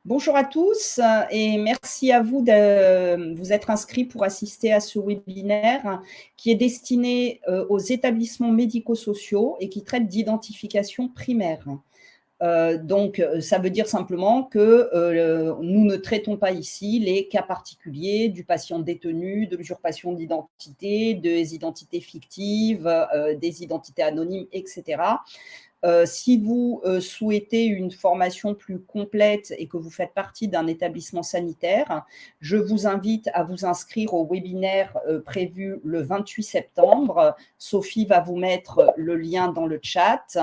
Bonjour à tous et merci à vous de vous être inscrits pour assister à ce webinaire qui est destiné aux établissements médico-sociaux et qui traite d'identification primaire. Donc, ça veut dire simplement que nous ne traitons pas ici les cas particuliers du patient détenu, de l'usurpation d'identité, des identités fictives, des identités anonymes, etc. Si vous souhaitez une formation plus complète et que vous faites partie d'un établissement sanitaire, je vous invite à vous inscrire au webinaire prévu le 28 septembre. Sophie va vous mettre le lien dans le chat,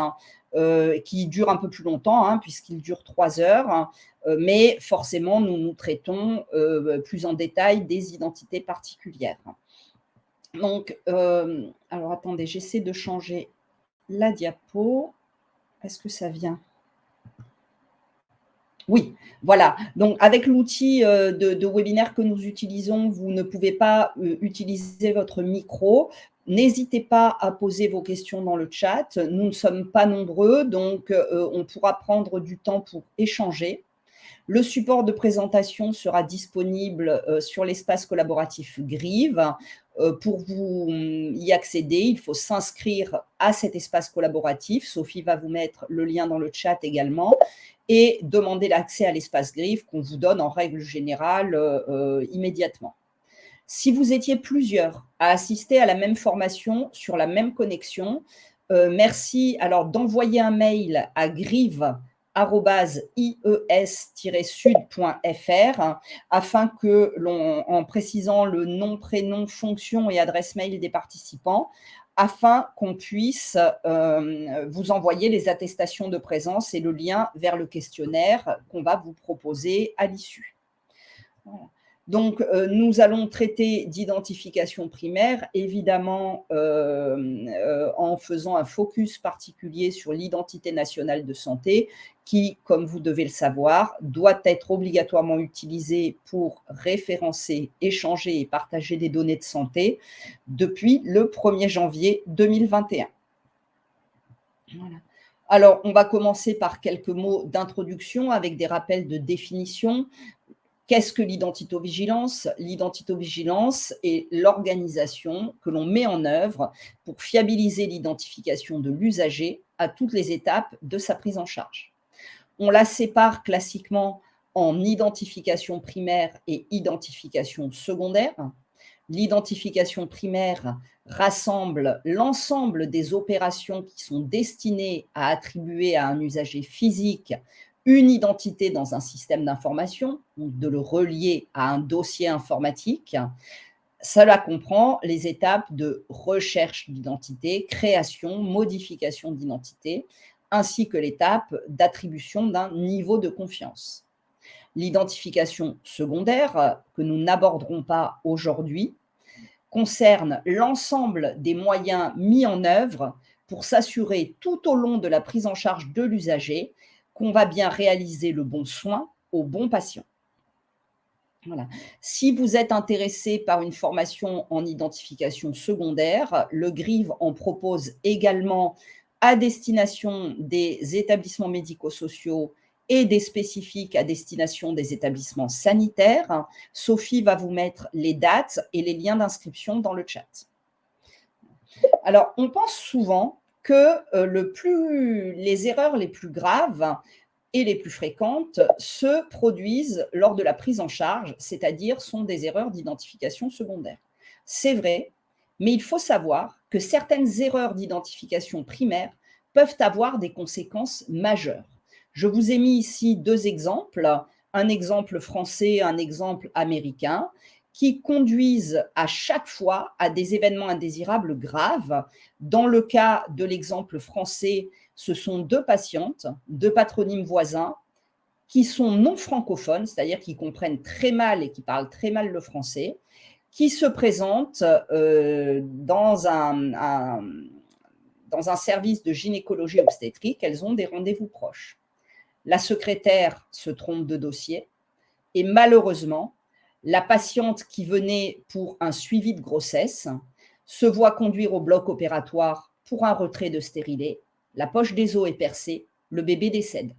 qui dure un peu plus longtemps, hein, puisqu'il dure 3 heures. Mais forcément, nous traitons plus en détail des identités particulières. Donc, alors attendez, j'essaie de changer la diapo. Est-ce que ça vient? Oui, voilà. Donc, avec l'outil de webinaire que nous utilisons, vous ne pouvez pas utiliser votre micro. N'hésitez pas à poser vos questions dans le chat. Nous ne sommes pas nombreux, donc on pourra prendre du temps pour échanger. Le support de présentation sera disponible sur l'espace collaboratif Grive. Pour vous y accéder, il faut s'inscrire à cet espace collaboratif. Sophie va vous mettre le lien dans le chat également et demander l'accès à l'espace Grive qu'on vous donne en règle générale immédiatement. Si vous étiez plusieurs à assister à la même formation sur la même connexion, merci alors d'envoyer un mail à grive@ies-sud.fr afin que en précisant le nom, prénom, fonction et adresse mail des participants, afin qu'on puisse vous envoyer les attestations de présence et le lien vers le questionnaire qu'on va vous proposer à l'issue. Voilà. Donc, nous allons traiter d'identification primaire, évidemment en faisant un focus particulier sur l'identité nationale de santé qui, comme vous devez le savoir, doit être obligatoirement utilisée pour référencer, échanger et partager des données de santé depuis le 1er janvier 2021. Voilà. Alors, on va commencer par quelques mots d'introduction avec des rappels de définition. Qu'est-ce que l'identitovigilance? L'identitovigilance est l'organisation que l'on met en œuvre pour fiabiliser l'identification de l'usager à toutes les étapes de sa prise en charge. On la sépare classiquement en identification primaire et identification secondaire. L'identification primaire rassemble l'ensemble des opérations qui sont destinées à attribuer à un usager physique une identité dans un système d'information, donc de le relier à un dossier informatique. Cela comprend les étapes de recherche d'identité, création, modification d'identité, ainsi que l'étape d'attribution d'un niveau de confiance. L'identification secondaire, que nous n'aborderons pas aujourd'hui, concerne l'ensemble des moyens mis en œuvre pour s'assurer tout au long de la prise en charge de l'usager qu'on va bien réaliser le bon soin au bon patient. Voilà. Si vous êtes intéressé par une formation en identification secondaire, le GRIV en propose également à destination des établissements médico-sociaux et des spécifiques à destination des établissements sanitaires. Sophie va vous mettre les dates et les liens d'inscription dans le chat. Alors, on pense souvent que les erreurs les plus graves et les plus fréquentes se produisent lors de la prise en charge, c'est-à-dire sont des erreurs d'identification secondaire. C'est vrai, mais il faut savoir que certaines erreurs d'identification primaire peuvent avoir des conséquences majeures. Je vous ai mis ici 2 exemples, un exemple français, un exemple américain, qui conduisent à chaque fois à des événements indésirables graves. Dans le cas de l'exemple français, ce sont 2 patientes, 2 patronymes voisins, qui sont non francophones, c'est-à-dire qui comprennent très mal et qui parlent très mal le français, qui se présentent dans un service de gynécologie obstétrique. Elles ont des rendez-vous proches. La secrétaire se trompe de dossier et malheureusement, la patiente qui venait pour un suivi de grossesse se voit conduire au bloc opératoire pour un retrait de stérilet. La poche des os est percée, le bébé décède.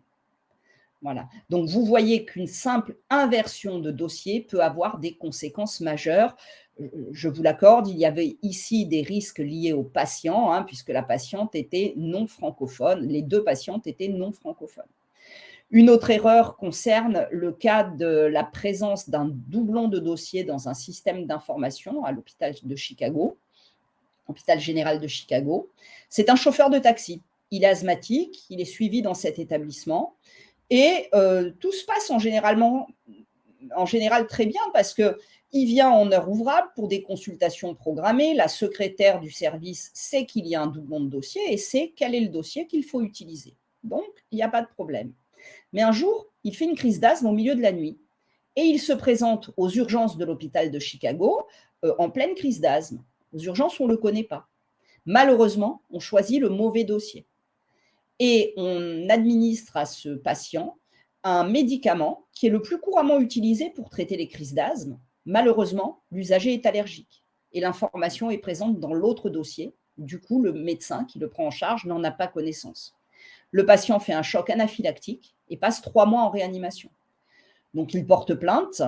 Voilà. Donc, vous voyez qu'une simple inversion de dossier peut avoir des conséquences majeures. Je vous l'accorde, il y avait ici des risques liés aux patients, hein, puisque la patiente était non francophone, les 2 patientes étaient non francophones. Une autre erreur concerne le cas de la présence d'un doublon de dossier dans un système d'information à l'hôpital de Chicago, hôpital général de Chicago. C'est un chauffeur de taxi. Il est asthmatique, il est suivi dans cet établissement et tout se passe en général très bien parce qu'il vient en heure ouvrable pour des consultations programmées. La secrétaire du service sait qu'il y a un doublon de dossier et sait quel est le dossier qu'il faut utiliser. Donc, il n'y a pas de problème. Mais un jour, il fait une crise d'asthme au milieu de la nuit et il se présente aux urgences de l'hôpital de Chicago en pleine crise d'asthme. Aux urgences, on ne le connaît pas. Malheureusement, on choisit le mauvais dossier et on administre à ce patient un médicament qui est le plus couramment utilisé pour traiter les crises d'asthme. Malheureusement, l'usager est allergique et l'information est présente dans l'autre dossier. Du coup, le médecin qui le prend en charge n'en a pas connaissance. Le patient fait un choc anaphylactique et passe 3 mois en réanimation. Donc, il porte plainte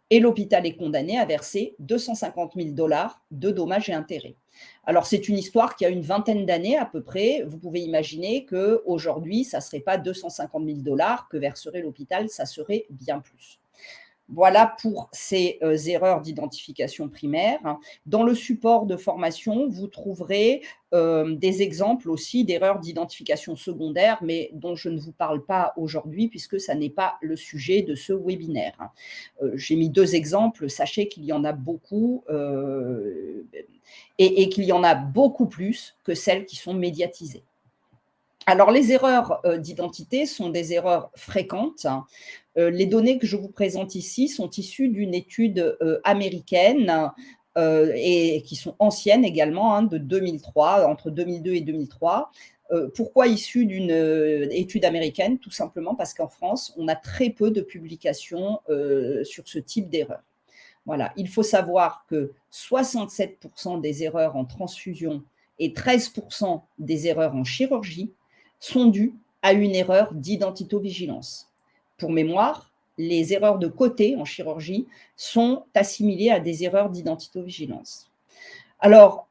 et l'hôpital est condamné à verser 250 000 $ de dommages et intérêts. Alors, c'est une histoire qui a une vingtaine d'années à peu près. Vous pouvez imaginer qu'aujourd'hui, ça ne serait pas 250 000 $ que verserait l'hôpital, ça serait bien plus. Voilà pour ces erreurs d'identification primaire. Dans le support de formation, vous trouverez des exemples aussi d'erreurs d'identification secondaire, mais dont je ne vous parle pas aujourd'hui puisque ça n'est pas le sujet de ce webinaire. J'ai mis 2 exemples, sachez qu'il y en a beaucoup et qu'il y en a beaucoup plus que celles qui sont médiatisées. Alors, les erreurs d'identité sont des erreurs fréquentes. Les données que je vous présente ici sont issues d'une étude américaine et qui sont anciennes également, hein, de 2003, entre 2002 et 2003. Pourquoi issues d'une étude américaine? Tout simplement parce qu'en France, on a très peu de publications sur ce type d'erreur. Voilà, il faut savoir que 67% des erreurs en transfusion et 13% des erreurs en chirurgie sont dues à une erreur d'identitovigilance. Pour mémoire, les erreurs de côté en chirurgie sont assimilées à des erreurs d'identitovigilance. Alors,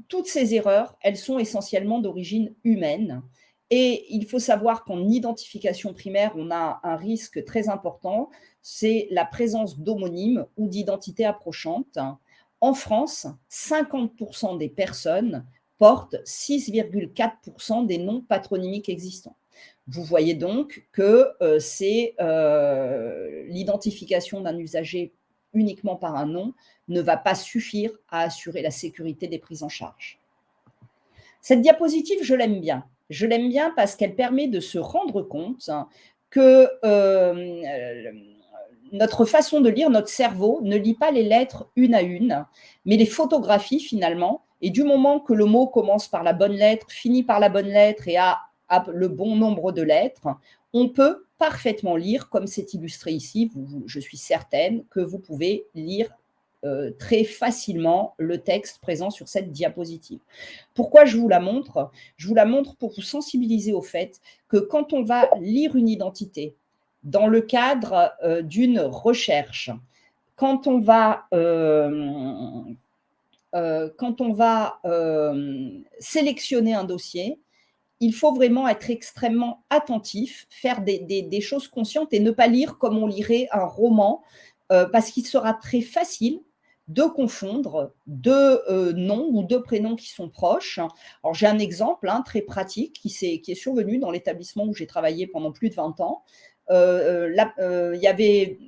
toutes ces erreurs, elles sont essentiellement d'origine humaine et il faut savoir qu'en identification primaire, on a un risque très important, c'est la présence d'homonymes ou d'identités approchantes. En France, 50% des personnes portent 6,4% des noms patronymiques existants. Vous voyez donc que c'est l'identification d'un usager uniquement par un nom ne va pas suffire à assurer la sécurité des prises en charge. Cette diapositive, je l'aime bien. Je l'aime bien parce qu'elle permet de se rendre compte que notre façon de lire, notre cerveau ne lit pas les lettres une à une, mais les photographies finalement. Et du moment que le mot commence par la bonne lettre, finit par la bonne lettre et a le bon nombre de lettres, on peut parfaitement lire, comme c'est illustré ici. Je suis certaine que vous pouvez lire très facilement le texte présent sur cette diapositive. Pourquoi je vous la montre? Je vous la montre pour vous sensibiliser au fait que quand on va lire une identité dans le cadre d'une recherche, quand on va sélectionner un dossier, il faut vraiment être extrêmement attentif, faire des choses conscientes et ne pas lire comme on lirait un roman, parce qu'il sera très facile de confondre 2 noms ou 2 prénoms qui sont proches. Alors j'ai un exemple, hein, très pratique qui est survenu dans l'établissement où j'ai travaillé pendant plus de 20 ans. Il y avait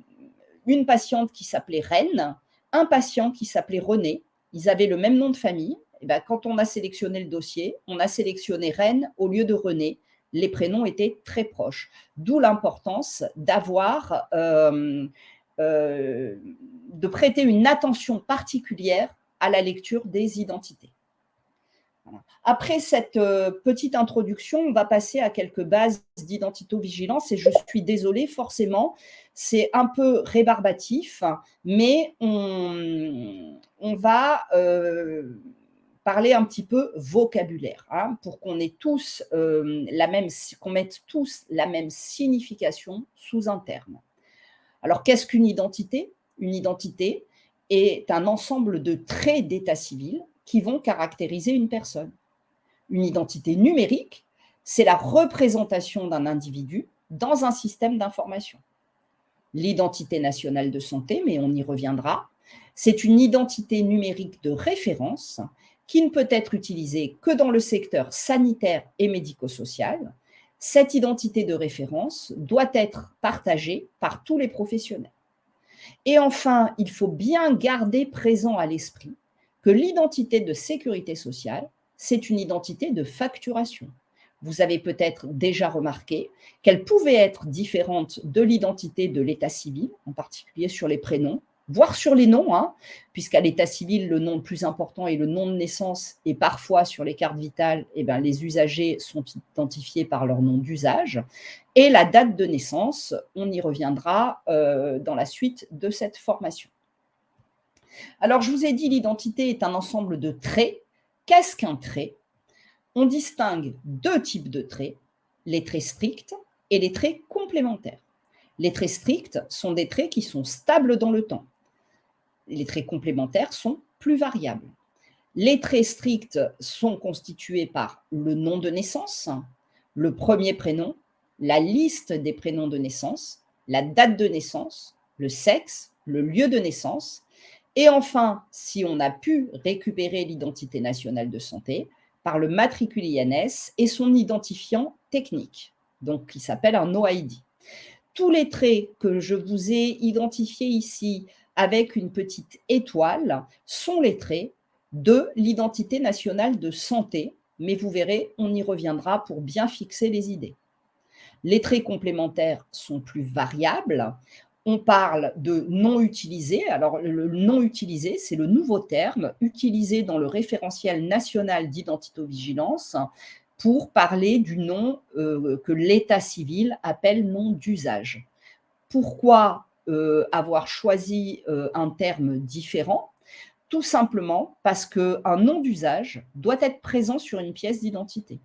une patiente qui s'appelait Reine, un patient qui s'appelait René. Ils avaient le même nom de famille. Et ben, quand on a sélectionné le dossier, on a sélectionné Reine au lieu de René. Les prénoms étaient très proches. D'où l'importance d'avoir, de prêter une attention particulière à la lecture des identités. Voilà. Après cette petite introduction, on va passer à quelques bases d'identitovigilance et je suis désolée, forcément, c'est un peu rébarbatif, mais on va parler un petit peu vocabulaire, hein, pour qu'on ait tous qu'on mette tous la même signification sous un terme. Alors, qu'est-ce qu'une identité? Une identité est un ensemble de traits d'état civil qui vont caractériser une personne. Une identité numérique, c'est la représentation d'un individu dans un système d'information. L'identité nationale de santé, mais on y reviendra, c'est une identité numérique de référence qui ne peut être utilisée que dans le secteur sanitaire et médico-social. Cette identité de référence doit être partagée par tous les professionnels. Et enfin, il faut bien garder présent à l'esprit que l'identité de sécurité sociale, c'est une identité de facturation. Vous avez peut-être déjà remarqué qu'elle pouvait être différente de l'identité de l'état civil, en particulier sur les prénoms, voire sur les noms, hein, puisqu'à l'état civil, le nom le plus important est le nom de naissance et parfois sur les cartes vitales, eh ben, les usagers sont identifiés par leur nom d'usage. Et la date de naissance, on y reviendra dans la suite de cette formation. Alors, je vous ai dit, l'identité est un ensemble de traits. Qu'est-ce qu'un trait? On distingue deux types de traits, les traits stricts et les traits complémentaires. Les traits stricts sont des traits qui sont stables dans le temps. Les traits complémentaires sont plus variables. Les traits stricts sont constitués par le nom de naissance, le premier prénom, la liste des prénoms de naissance, la date de naissance, le sexe, le lieu de naissance, et enfin, si on a pu récupérer l'identité nationale de santé, par le matricule INS et son identifiant technique, donc qui s'appelle un OID. Tous les traits que je vous ai identifiés ici avec une petite étoile sont les traits de l'identité nationale de santé, mais vous verrez, on y reviendra pour bien fixer les idées. Les traits complémentaires sont plus variables. On parle de non utilisé. Alors, le non utilisé, c'est le nouveau terme utilisé dans le référentiel national d'identitovigilance pour parler du nom que l'état civil appelle nom d'usage. Pourquoi avoir choisi un terme différent? Tout simplement parce qu'un nom d'usage doit être présent sur une pièce d'identité.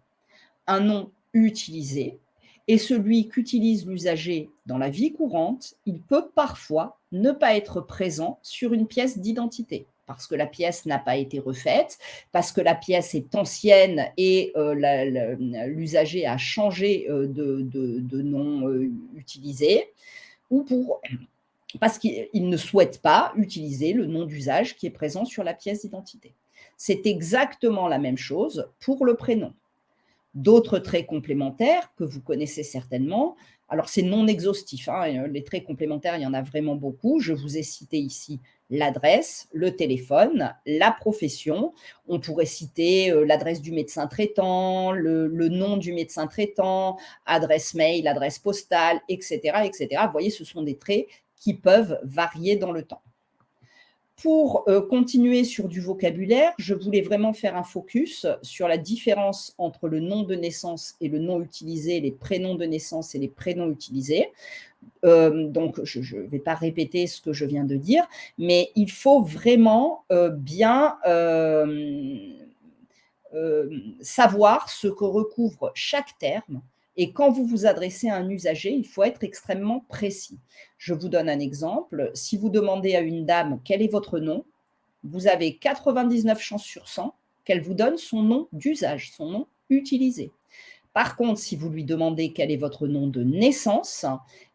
Un nom utilisé est celui qu'utilise l'usager dans la vie courante. Il peut parfois ne pas être présent sur une pièce d'identité parce que la pièce n'a pas été refaite, parce que la pièce est ancienne et l'usager a changé de nom utilisé, ou parce qu'il ne souhaite pas utiliser le nom d'usage qui est présent sur la pièce d'identité. C'est exactement la même chose pour le prénom. D'autres traits complémentaires que vous connaissez certainement, alors c'est non exhaustif, hein, les traits complémentaires, il y en a vraiment beaucoup. Je vous ai cité ici l'adresse, le téléphone, la profession. On pourrait citer l'adresse du médecin traitant, le nom du médecin traitant, adresse mail, adresse postale, etc., etc. Vous voyez, ce sont des traits qui peuvent varier dans le temps. Pour continuer sur du vocabulaire, je voulais vraiment faire un focus sur la différence entre le nom de naissance et le nom utilisé, les prénoms de naissance et les prénoms utilisés. Donc, je ne vais pas répéter ce que je viens de dire, mais il faut vraiment bien savoir ce que recouvre chaque terme. Et quand vous vous adressez à un usager, il faut être extrêmement précis. Je vous donne un exemple. Si vous demandez à une dame quel est votre nom, vous avez 99 chances sur 100 qu'elle vous donne son nom d'usage, son nom utilisé. Par contre, si vous lui demandez quel est votre nom de naissance,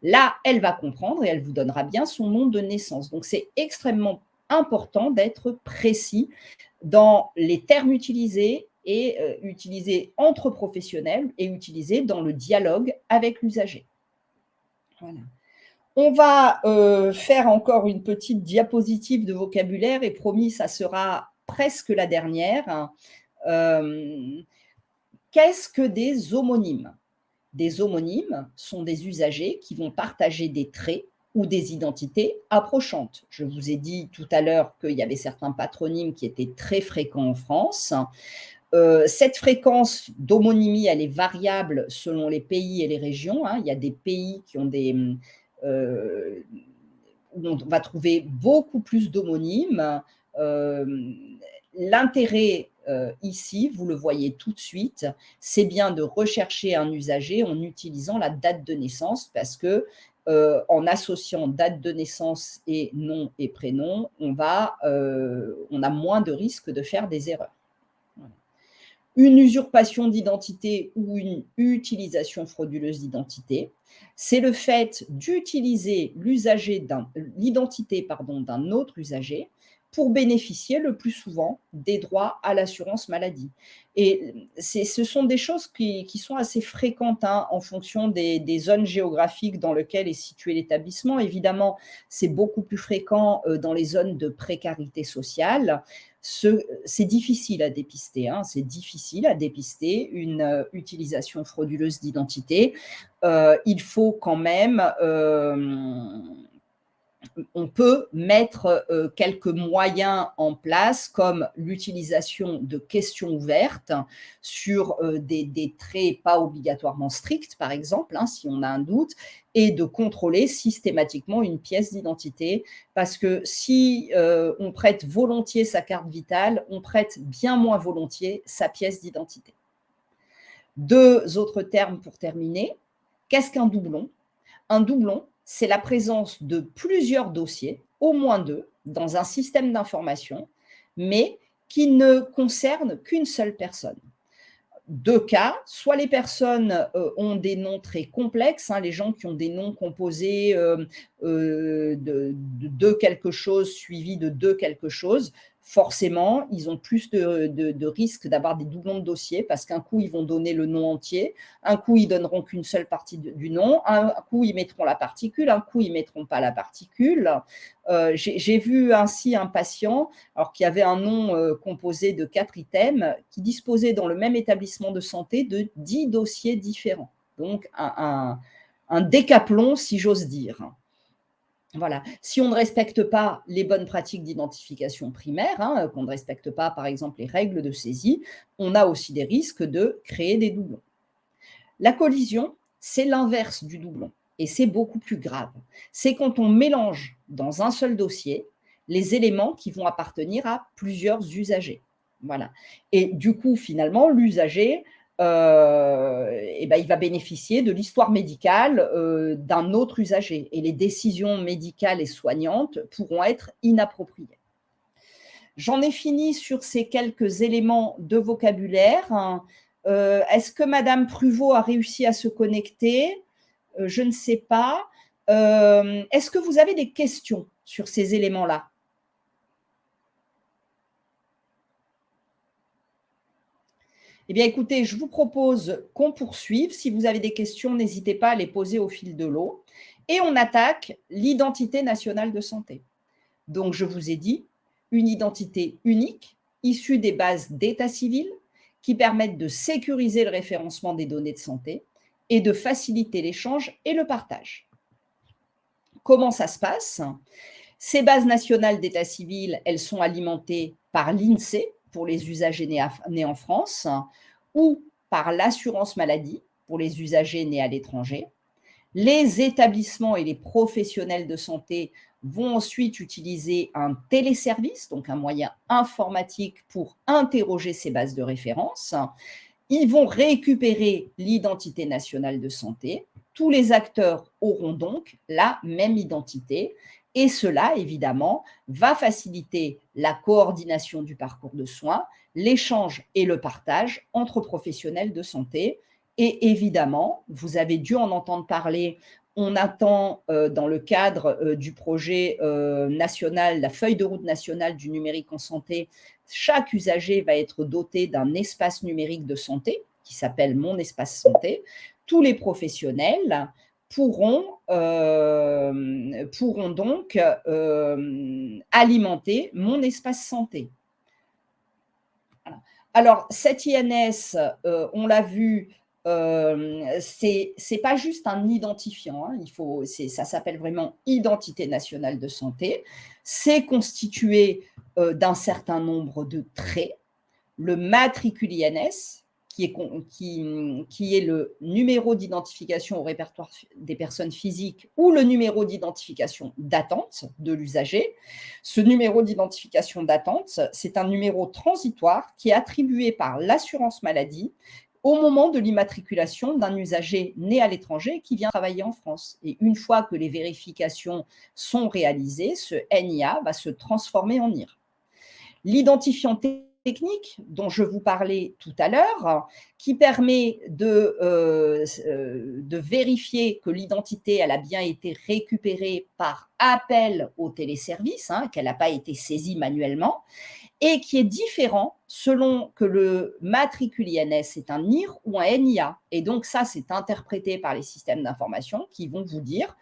là, elle va comprendre et elle vous donnera bien son nom de naissance. Donc, c'est extrêmement important d'être précis dans les termes utilisés et utilisés entre professionnels et utilisés dans le dialogue avec l'usager. Voilà. On va faire encore une petite diapositive de vocabulaire et promis, ça sera presque la dernière. Qu'est-ce que des homonymes? Des homonymes sont des usagers qui vont partager des traits ou des identités approchantes. Je vous ai dit tout à l'heure qu'il y avait certains patronymes qui étaient très fréquents en France. Cette fréquence d'homonymie, elle est variable selon les pays et les régions. Il y a des pays qui ont où on va trouver beaucoup plus d'homonymes. l'intérêt ici, vous le voyez tout de suite, c'est bien de rechercher un usager en utilisant la date de naissance parce que en associant date de naissance et nom et prénom, on a moins de risques de faire des erreurs. Voilà. Une usurpation d'identité ou une utilisation frauduleuse d'identité, c'est le fait d'utiliser l'identité d'un autre usager pour bénéficier le plus souvent des droits à l'assurance maladie. Et ce sont des choses qui sont assez fréquentes hein, en fonction des zones géographiques dans lesquelles est situé l'établissement. Évidemment, c'est beaucoup plus fréquent dans les zones de précarité sociale. C'est difficile à dépister, hein, c'est difficile à dépister une utilisation frauduleuse d'identité. Il faut quand même, on peut mettre quelques moyens en place, comme l'utilisation de questions ouvertes sur des traits pas obligatoirement stricts, par exemple, hein, si on a un doute, et de contrôler systématiquement une pièce d'identité. Parce que si on prête volontiers sa carte vitale, on prête bien moins volontiers sa pièce d'identité. Deux autres termes pour terminer. Qu'est-ce qu'un doublon ? Un doublon, c'est la présence de plusieurs dossiers, au moins deux, dans un système d'information, mais qui ne concernent qu'une seule personne. Deux cas, soit les personnes ont des noms très complexes, hein, les gens qui ont des noms composés de quelque chose suivi de quelque chose, forcément, ils ont plus de risques d'avoir des doublons de dossier parce qu'un coup, ils vont donner le nom entier, un coup, ils donneront qu'une seule partie du nom, un coup, ils mettront la particule, un coup, ils ne mettront pas la particule. J'ai vu ainsi un patient alors qui avait un nom composé de 4 items, qui disposait dans le même établissement de santé de 10 dossiers différents. Donc un décaplon, si j'ose dire. Voilà. Si on ne respecte pas les bonnes pratiques d'identification primaire, hein, qu'on ne respecte pas, par exemple, les règles de saisie, on a aussi des risques de créer des doublons. La collision, c'est l'inverse du doublon et c'est beaucoup plus grave. C'est quand on mélange dans un seul dossier les éléments qui vont appartenir à plusieurs usagers. Voilà. Et du coup, finalement, l'usager, il va bénéficier de l'histoire médicale d'un autre usager et les décisions médicales et soignantes pourront être inappropriées. J'en ai fini sur ces quelques éléments de vocabulaire. Est-ce que Madame Pruvot a réussi à se connecter? Je ne sais pas. Est-ce que vous avez des questions sur ces éléments-là? Eh bien, écoutez, je vous propose qu'on poursuive. Si vous avez des questions, n'hésitez pas à les poser au fil de l'eau. Et on attaque l'identité nationale de santé. Donc, je vous ai dit, une identité unique, issue des bases d'état civil, qui permettent de sécuriser le référencement des données de santé et de faciliter l'échange et le partage. Comment ça se passe? Ces bases nationales d'état civil, elles sont alimentées par l'INSEE pour les usagers nés en France ou par l'assurance maladie pour les usagers nés à l'étranger. Les établissements et les professionnels de santé vont ensuite utiliser un téléservice, donc un moyen informatique pour interroger ces bases de référence. Ils vont récupérer l'identité nationale de santé. Tous les acteurs auront donc la même identité et cela, évidemment, va faciliter la coordination du parcours de soins, l'échange et le partage entre professionnels de santé. Et évidemment, vous avez dû en entendre parler, on attend dans le cadre du projet national, la feuille de route nationale du numérique en santé, chaque usager va être doté d'un espace numérique de santé qui s'appelle Mon espace santé. Tous les professionnels pourront donc alimenter Mon espace santé. Voilà. Alors, cet INS, on l'a vu, c'est pas juste un identifiant, hein, ça s'appelle vraiment Identité nationale de santé. C'est constitué d'un certain nombre de traits. Le matricule INS, qui est le numéro d'identification au répertoire des personnes physiques ou le numéro d'identification d'attente de l'usager. Ce numéro d'identification d'attente, c'est un numéro transitoire qui est attribué par l'assurance maladie au moment de l'immatriculation d'un usager né à l'étranger qui vient travailler en France. Et une fois que les vérifications sont réalisées, ce NIA va se transformer en NIR. L'identifiant technique dont je vous parlais tout à l'heure, qui permet de vérifier que l'identité elle a bien été récupérée par appel au téléservice, qu'elle n'a pas été saisie manuellement, et qui est différent selon que le matricule INS est un NIR ou un NIA. Et donc ça, c'est interprété par les systèmes d'information qui vont vous dire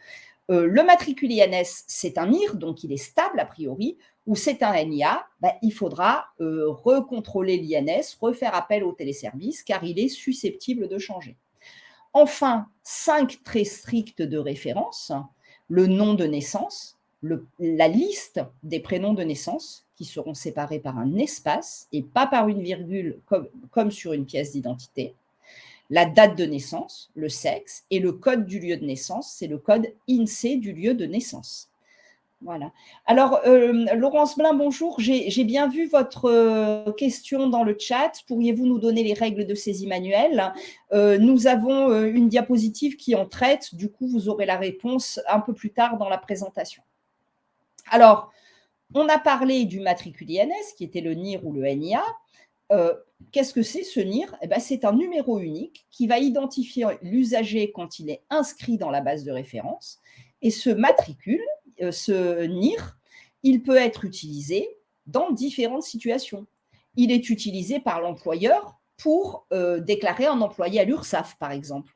le matricule INS, c'est un NIR, donc il est stable a priori, ou c'est un NIA, il faudra recontrôler l'INS, refaire appel au téléservice, car il est susceptible de changer. Enfin, 5 traits stricts de référence, le nom de naissance, la liste des prénoms de naissance, qui seront séparés par un espace et pas par une virgule comme sur une pièce d'identité. La date de naissance, le sexe, et le code du lieu de naissance, c'est le code INSEE du lieu de naissance. Voilà. Alors, Laurence Blin, bonjour. J'ai bien vu votre question dans le chat. Pourriez-vous nous donner les règles de saisie manuelle? Nous avons une diapositive qui en traite. Du coup, vous aurez la réponse un peu plus tard dans la présentation. Alors, on a parlé du matricule INS, qui était le NIR ou le NIA. Qu'est-ce que c'est ce NIR? C'est un numéro unique qui va identifier l'usager quand il est inscrit dans la base de référence. Et ce matricule, ce NIR, il peut être utilisé dans différentes situations. Il est utilisé par l'employeur pour déclarer un employé à l'URSSAF, par exemple.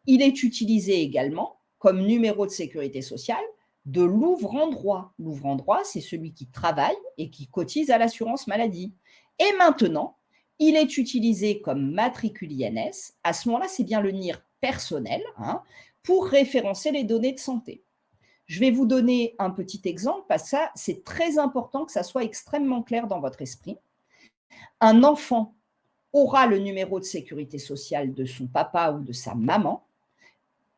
Il est utilisé également comme numéro de sécurité sociale de l'ouvrant droit. L'ouvrant droit, c'est celui qui travaille et qui cotise à l'assurance maladie. Et maintenant, il est utilisé comme matricule INS. À ce moment-là, c'est bien le NIR personnel pour référencer les données de santé. Je vais vous donner un petit exemple parce que ça, c'est très important que ça soit extrêmement clair dans votre esprit. Un enfant aura le numéro de sécurité sociale de son papa ou de sa maman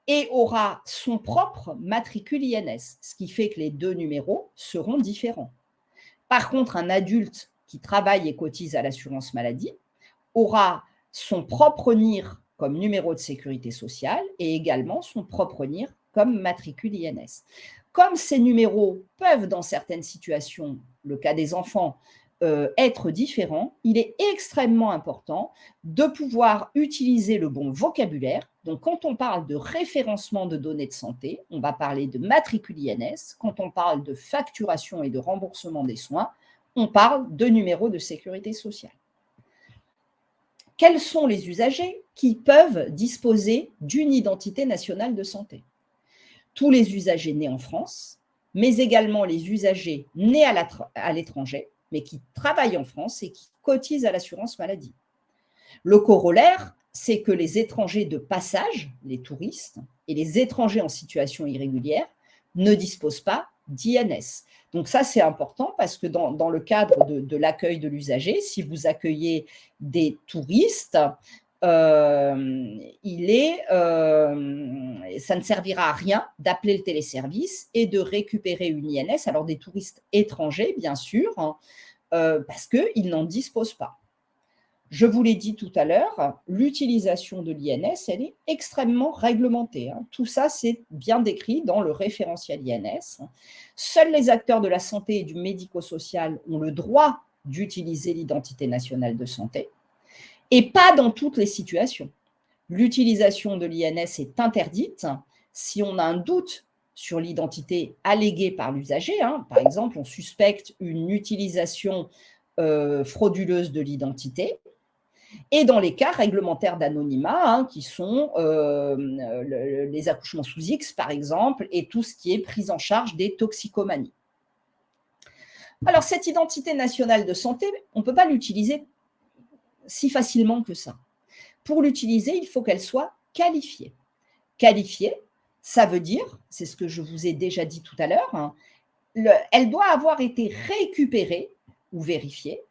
et aura son propre matricule INS, ce qui fait que les deux numéros seront différents. Par contre, un adulte qui travaille et cotise à l'assurance maladie aura son propre NIR comme numéro de sécurité sociale et également son propre NIR comme matricule INS. Comme ces numéros peuvent, dans certaines situations, le cas des enfants, être différents, il est extrêmement important de pouvoir utiliser le bon vocabulaire. Donc, quand on parle de référencement de données de santé, on va parler de matricule INS. Quand on parle de facturation et de remboursement des soins, on parle de numéro de sécurité sociale. Quels sont les usagers qui peuvent disposer d'une identité nationale de santé? Tous les usagers nés en France, mais également les usagers nés à l'étranger, mais qui travaillent en France et qui cotisent à l'assurance maladie. Le corollaire, c'est que les étrangers de passage, les touristes, et les étrangers en situation irrégulière ne disposent pas d'INS. Donc ça, c'est important parce que dans le cadre de l'accueil de l'usager, si vous accueillez des touristes, ça ne servira à rien d'appeler le téléservice et de récupérer une INS, alors des touristes étrangers, bien sûr, parce qu'ils n'en disposent pas. Je vous l'ai dit tout à l'heure, l'utilisation de l'INS, elle est extrêmement réglementée. Tout ça, c'est bien décrit dans le référentiel INS. Seuls les acteurs de la santé et du médico-social ont le droit d'utiliser l'identité nationale de santé, et pas dans toutes les situations. L'utilisation de l'INS est interdite si on a un doute sur l'identité alléguée par l'usager. Par exemple, on suspecte une utilisation frauduleuse de l'identité, et dans les cas réglementaires d'anonymat, qui sont les accouchements sous X, par exemple, et tout ce qui est prise en charge des toxicomanies. Alors, cette identité nationale de santé, on ne peut pas l'utiliser si facilement que ça. Pour l'utiliser, il faut qu'elle soit qualifiée. Qualifiée, ça veut dire, c'est ce que je vous ai déjà dit tout à l'heure, elle doit avoir été récupérée ou vérifiée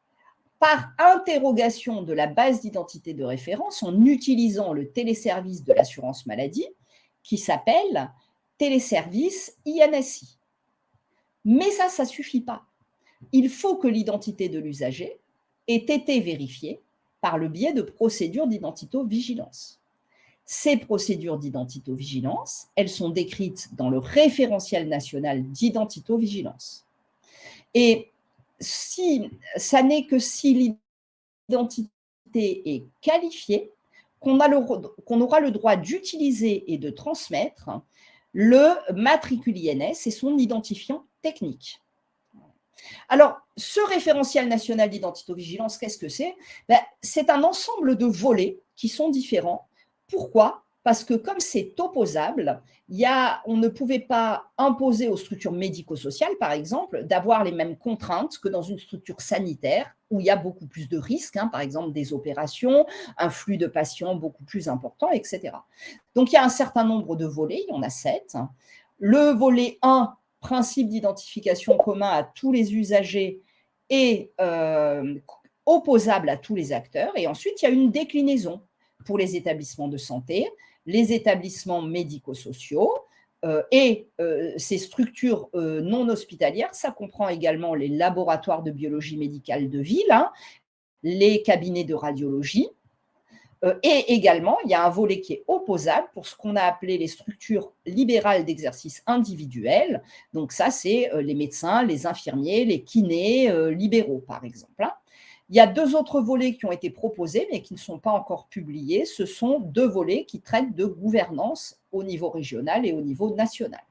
par interrogation de la base d'identité de référence en utilisant le téléservice de l'assurance maladie qui s'appelle téléservice INSI. Mais ça ne suffit pas. Il faut que l'identité de l'usager ait été vérifiée par le biais de procédures d'identito-vigilance. Ces procédures d'identito-vigilance, elles sont décrites dans le référentiel national d'identito-vigilance. Et ça n'est que si l'identité est qualifiée qu'on aura le droit d'utiliser et de transmettre le matricule INS et son identifiant technique. Alors, ce référentiel national d'identito-vigilance, qu'est-ce que c'est? C'est un ensemble de volets qui sont différents. Pourquoi? Parce que comme c'est opposable, on ne pouvait pas imposer aux structures médico-sociales, par exemple, d'avoir les mêmes contraintes que dans une structure sanitaire où il y a beaucoup plus de risques, par exemple des opérations, un flux de patients beaucoup plus important, etc. Donc, il y a un certain nombre de volets, il y en a 7. Le volet 1, principe d'identification commun à tous les usagers est opposable à tous les acteurs. Et ensuite, il y a une déclinaison pour les établissements de santé, les établissements médico-sociaux et ces structures non hospitalières. Ça comprend également les laboratoires de biologie médicale de ville, les cabinets de radiologie. Et également, il y a un volet qui est opposable pour ce qu'on a appelé les structures libérales d'exercice individuel. Donc ça, c'est les médecins, les infirmiers, les kinés libéraux, par exemple. Il y a 2 autres volets qui ont été proposés, mais qui ne sont pas encore publiés. Ce sont 2 volets qui traitent de gouvernance au niveau régional et au niveau national.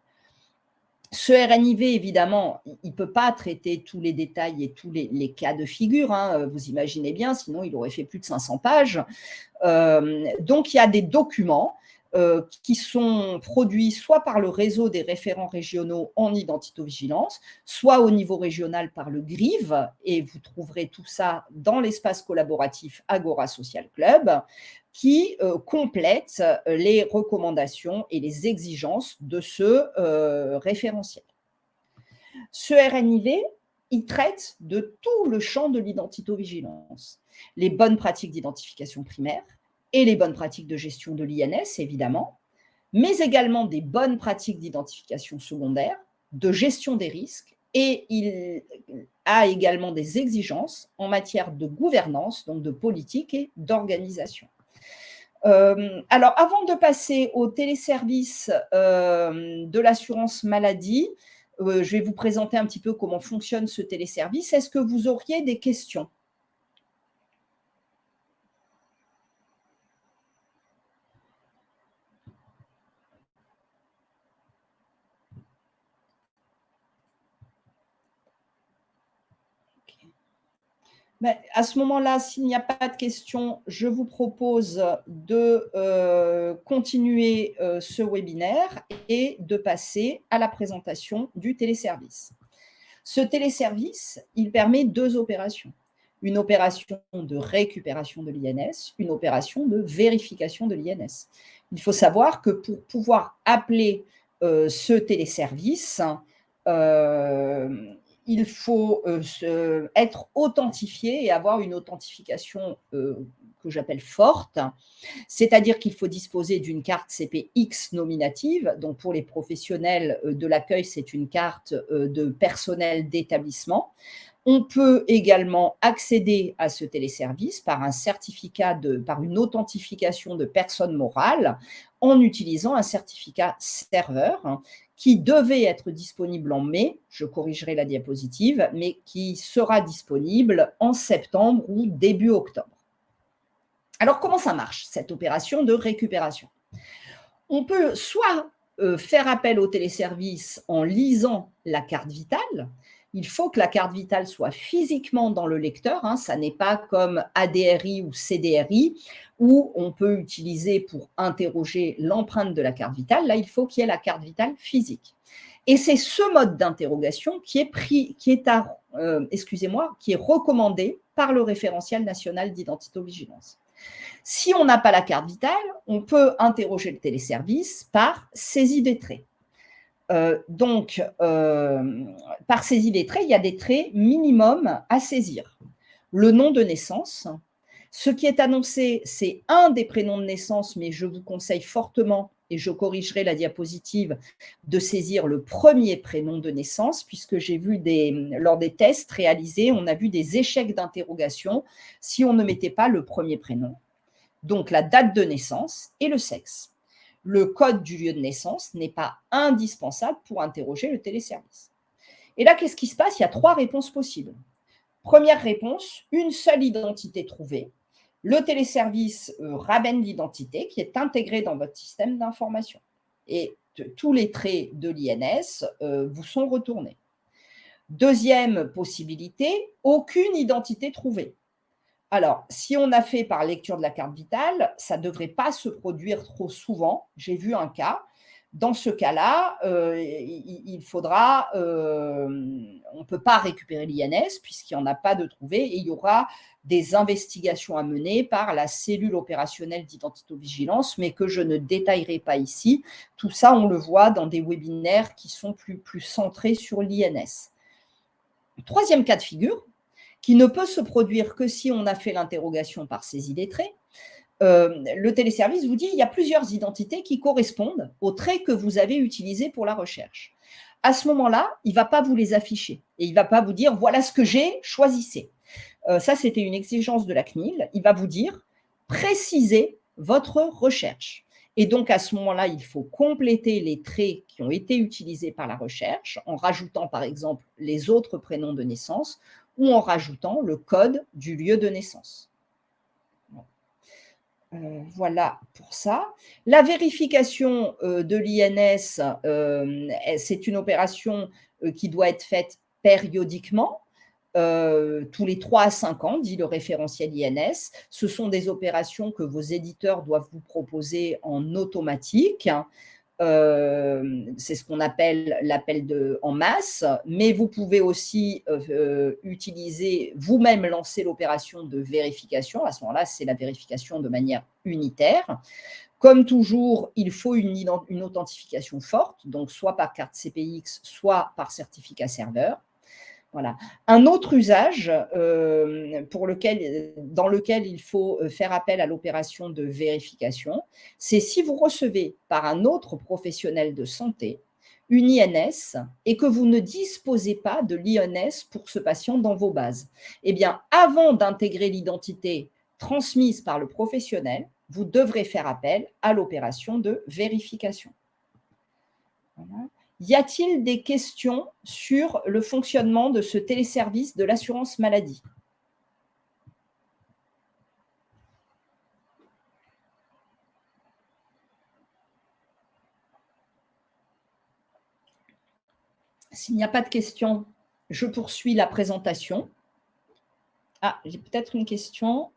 Ce RNIV, évidemment, il ne peut pas traiter tous les détails et tous les cas de figure, vous imaginez bien, sinon il aurait fait plus de 500 pages. Donc, il y a des documents qui sont produits soit par le réseau des référents régionaux en identito-vigilance, soit au niveau régional par le GRIV, et vous trouverez tout ça dans l'espace collaboratif Agora Social Club, qui complète les recommandations et les exigences de ce référentiel. Ce RNIV, il traite de tout le champ de l'identito-vigilance, les bonnes pratiques d'identification primaire et les bonnes pratiques de gestion de l'INS, évidemment, mais également des bonnes pratiques d'identification secondaire, de gestion des risques, et il a également des exigences en matière de gouvernance, donc de politique et d'organisation. Alors, avant de passer au téléservice de l'assurance maladie, je vais vous présenter un petit peu comment fonctionne ce téléservice. Est-ce que vous auriez des questions? Mais à ce moment-là, s'il n'y a pas de questions, je vous propose de continuer ce webinaire et de passer à la présentation du téléservice. Ce téléservice, il permet 2 opérations. Une opération de récupération de l'INS, une opération de vérification de l'INS. Il faut savoir que pour pouvoir appeler ce téléservice, il faut être authentifié et avoir une authentification que j'appelle forte, c'est-à-dire qu'il faut disposer d'une carte CPX nominative. Donc pour les professionnels de l'accueil, c'est une carte de personnel d'établissement. On peut également accéder à ce téléservice par un certificat par une authentification de personne morale en utilisant un certificat serveur qui devait être disponible en mai, je corrigerai la diapositive, mais qui sera disponible en septembre ou début octobre. Alors, comment ça marche, cette opération de récupération? On peut soit faire appel au téléservice en lisant la carte vitale. Il faut que la carte vitale soit physiquement dans le lecteur. Ça n'est pas comme ADRI ou CDRI où on peut utiliser pour interroger l'empreinte de la carte vitale. Là, il faut qu'il y ait la carte vitale physique. Et c'est ce mode d'interrogation qui est recommandé par le référentiel national d'identito-vigilance. Si on n'a pas la carte vitale, on peut interroger le téléservice par saisie des traits. Par saisie des traits, il y a des traits minimums à saisir. le nom de naissance. Ce qui est annoncé, c'est un des prénoms de naissance, mais je vous conseille fortement, et je corrigerai la diapositive, de saisir le premier prénom de naissance, puisque j'ai vu lors des tests réalisés, on a vu des échecs d'interrogation si on ne mettait pas le premier prénom. Donc la date de naissance et le sexe. Le code du lieu de naissance n'est pas indispensable pour interroger le téléservice. Et là, qu'est-ce qui se passe? Il y a 3 réponses possibles. Première réponse, une seule identité trouvée. Le téléservice ramène l'identité qui est intégrée dans votre système d'information. Et tous les traits de l'INS vous sont retournés. Deuxième possibilité, aucune identité trouvée. Alors, si on a fait par lecture de la carte vitale, ça ne devrait pas se produire trop souvent. J'ai vu un cas. Dans ce cas-là, il faudra, on ne peut pas récupérer l'INS puisqu'il n'y en a pas de trouvé et il y aura des investigations à mener par la cellule opérationnelle d'identité-vigilance, mais que je ne détaillerai pas ici. Tout ça, on le voit dans des webinaires qui sont plus centrés sur l'INS. Troisième cas de figure, qui ne peut se produire que si on a fait l'interrogation par saisie des traits. Le téléservice vous dit il y a plusieurs identités qui correspondent aux traits que vous avez utilisés pour la recherche. À ce moment-là, il ne va pas vous les afficher et il ne va pas vous dire voilà ce que j'ai, choisissez. Ça, c'était une exigence de la CNIL. Il va vous dire précisez votre recherche. Et donc, à ce moment-là, il faut compléter les traits qui ont été utilisés par la recherche en rajoutant, par exemple, les autres prénoms de naissance ou en rajoutant le code du lieu de naissance. Voilà pour ça. La vérification de l'INS, c'est une opération qui doit être faite périodiquement, tous les 3 à 5 ans, dit le référentiel INS. Ce sont des opérations que vos éditeurs doivent vous proposer en automatique. C'est ce qu'on appelle l'appel en masse, mais vous pouvez aussi utiliser, vous-même lancer l'opération de vérification. À ce moment-là, c'est la vérification de manière unitaire. Comme toujours, il faut une authentification forte, donc soit par carte CPX, soit par certificat serveur. Voilà. Un autre usage dans lequel il faut faire appel à l'opération de vérification, c'est si vous recevez par un autre professionnel de santé une INS et que vous ne disposez pas de l'INS pour ce patient dans vos bases. Eh bien, avant d'intégrer l'identité transmise par le professionnel, vous devrez faire appel à l'opération de vérification. Voilà. Y a-t-il des questions sur le fonctionnement de ce téléservice de l'assurance maladie? S'il n'y a pas de questions, je poursuis la présentation. Ah, j'ai peut-être une question.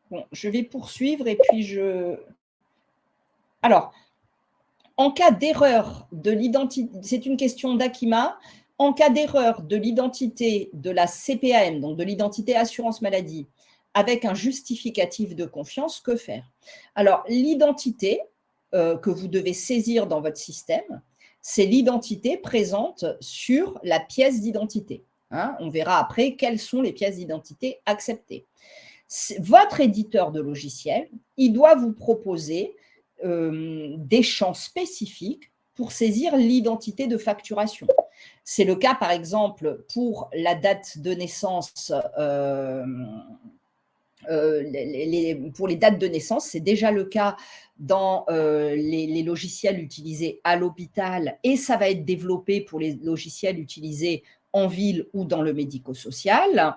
Bon, je vais poursuivre et puis Alors, en cas d'erreur de l'identité, c'est une question d'Akima, en cas d'erreur de l'identité de la CPAM, donc de l'identité assurance maladie, avec un justificatif de confiance, que faire? Alors, l'identité que vous devez saisir dans votre système, c'est l'identité présente sur la pièce d'identité. Hein, on verra après quelles sont les pièces d'identité acceptées. Votre éditeur de logiciel, il doit vous proposer des champs spécifiques pour saisir l'identité de facturation. C'est le cas, par exemple, pour la date de naissance. Pour les dates de naissance, c'est déjà le cas dans les logiciels utilisés à l'hôpital et ça va être développé pour les logiciels utilisés en ville ou dans le médico-social.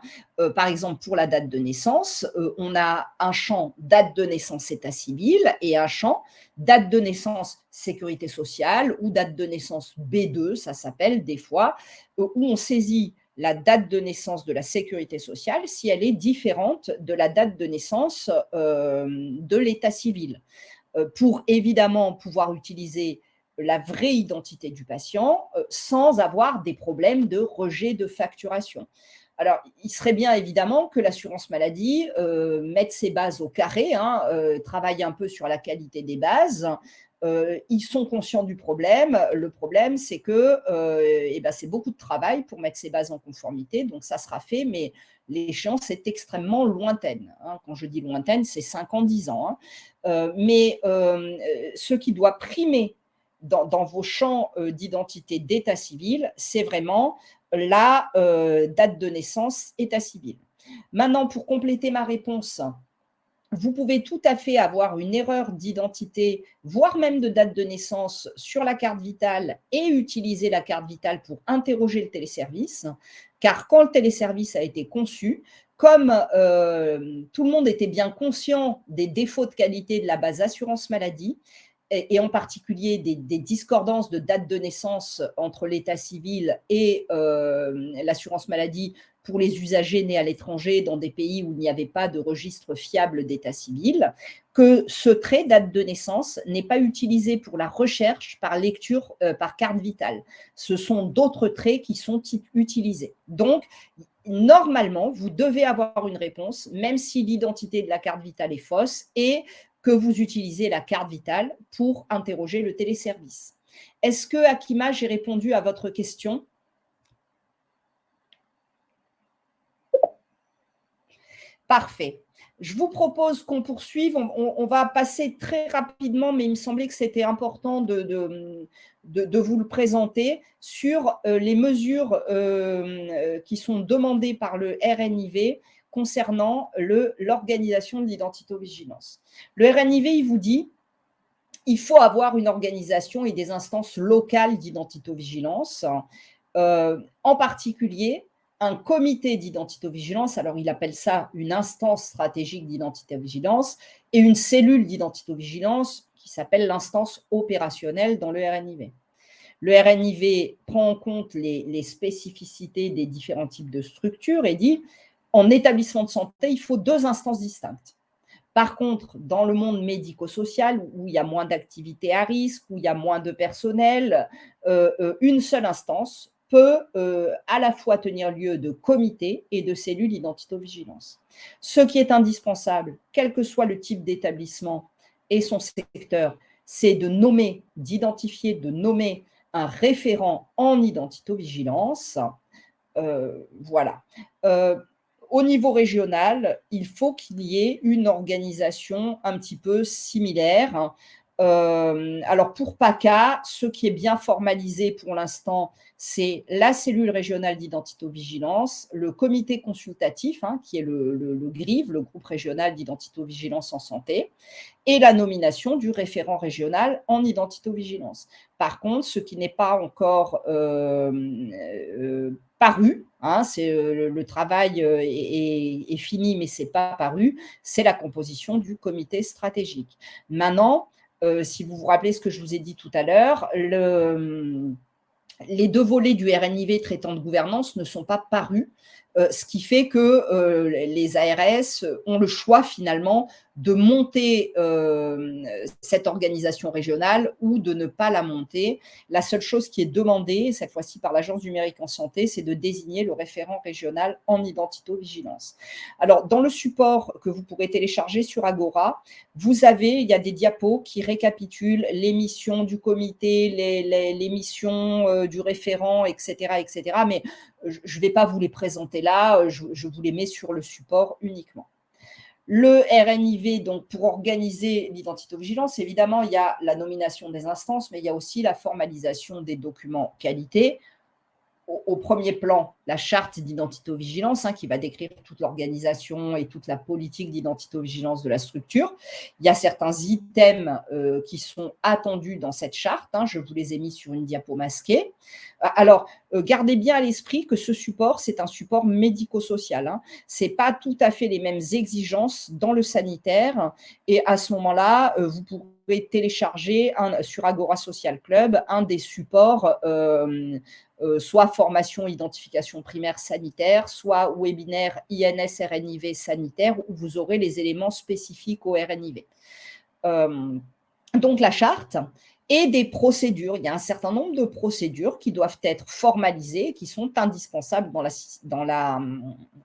Par exemple, pour la date de naissance, on a un champ date de naissance état civil et un champ date de naissance sécurité sociale ou date de naissance B2, ça s'appelle des fois, où on saisit la date de naissance de la sécurité sociale si elle est différente de la date de naissance de l'état civil, pour évidemment pouvoir utiliser la vraie identité du patient sans avoir des problèmes de rejet de facturation. Alors, il serait bien évidemment que l'assurance maladie mette ses bases au carré, hein, travaille un peu sur la qualité des bases. Ils sont conscients du problème. Le problème, c'est que eh ben, c'est beaucoup de travail pour mettre ces bases en conformité. Donc, ça sera fait, mais l'échéance est extrêmement lointaine, hein. Quand je dis lointaine, c'est 5 ans, 10 ans, hein. Ce qui doit primer dans vos champs d'identité d'état civil, c'est vraiment la date de naissance, état civil. Maintenant, pour compléter ma réponse, vous pouvez tout à fait avoir une erreur d'identité, voire même de date de naissance sur la carte vitale et utiliser la carte vitale pour interroger le téléservice, car quand le téléservice a été conçu, comme tout le monde était bien conscient des défauts de qualité de la base assurance maladie, et en particulier des discordances de date de naissance entre l'état civil et l'assurance maladie pour les usagers nés à l'étranger dans des pays où il n'y avait pas de registre fiable d'état civil, que ce trait date de naissance n'est pas utilisé pour la recherche par lecture par carte vitale. Ce sont d'autres traits qui sont utilisés. Donc, normalement, vous devez avoir une réponse, même si l'identité de la carte vitale est fausse et que vous utilisez la carte vitale pour interroger le téléservice. Est-ce que, Akima, j'ai répondu à votre question? Parfait. Je vous propose qu'on poursuive. On va passer très rapidement, mais il me semblait que c'était important de vous le présenter sur les mesures qui sont demandées par le RNIV concernant l'organisation de l'identitovigilance. Le RNIV, il vous dit il faut avoir une organisation et des instances locales d'identitovigilance, en particulier un comité d'identitovigilance, alors il appelle ça une instance stratégique d'identitovigilance, et une cellule d'identitovigilance qui s'appelle l'instance opérationnelle dans le RNIV. Le RNIV prend en compte les spécificités des différents types de structures et dit, en établissement de santé, il faut 2 instances distinctes. Par contre, dans le monde médico-social, où il y a moins d'activités à risque, où il y a moins de personnel, une seule instance peut à la fois tenir lieu de comité et de cellule identitovigilance. Ce qui est indispensable, quel que soit le type d'établissement et son secteur, c'est de nommer, d'identifier, de nommer un référent en identitovigilance. Voilà. Au niveau régional, il faut qu'il y ait une organisation un petit peu similaire. Alors pour PACA, ce qui est bien formalisé pour l'instant, c'est la cellule régionale d'identitovigilance, le comité consultatif, hein, qui est le GRIV, le groupe régional d'identitovigilance en santé, et la nomination du référent régional en identitovigilance. Par contre, ce qui n'est pas encore paru, hein, le travail est fini, mais ce n'est pas paru, c'est la composition du comité stratégique. Maintenant, si vous vous rappelez ce que je vous ai dit tout à l'heure, les 2 volets du RNIV traitant de gouvernance ne sont pas parus, ce qui fait que les ARS ont le choix finalement de monter cette organisation régionale ou de ne pas la monter. La seule chose qui est demandée, cette fois-ci par l'Agence du numérique en santé, c'est de désigner le référent régional en identitovigilance. Alors, dans le support que vous pourrez télécharger sur Agora, il y a des diapos qui récapitulent les missions du comité, les missions du référent, etc., etc. Mais je ne vais pas vous les présenter là, je vous les mets sur le support uniquement. Le RNIV, donc, pour organiser l'identitovigilance, évidemment, il y a la nomination des instances, mais il y a aussi la formalisation des documents qualité. Au premier plan, la charte d'identitovigilance, hein, qui va décrire toute l'organisation et toute la politique d'identitovigilance de la structure. Il y a certains items qui sont attendus dans cette charte, hein, je vous les ai mis sur une diapo masquée. Alors, gardez bien à l'esprit que ce support, c'est un support médico-social, hein. Ce n'est pas tout à fait les mêmes exigences dans le sanitaire, et à ce moment-là, vous pourrez télécharger sur Agora Social Club un des supports soit formation identification primaire sanitaire, soit webinaire INS RNIV sanitaire, où vous aurez les éléments spécifiques au RNIV. Donc la charte, et des procédures. Il y a un certain nombre de procédures qui doivent être formalisées, qui sont indispensables dans la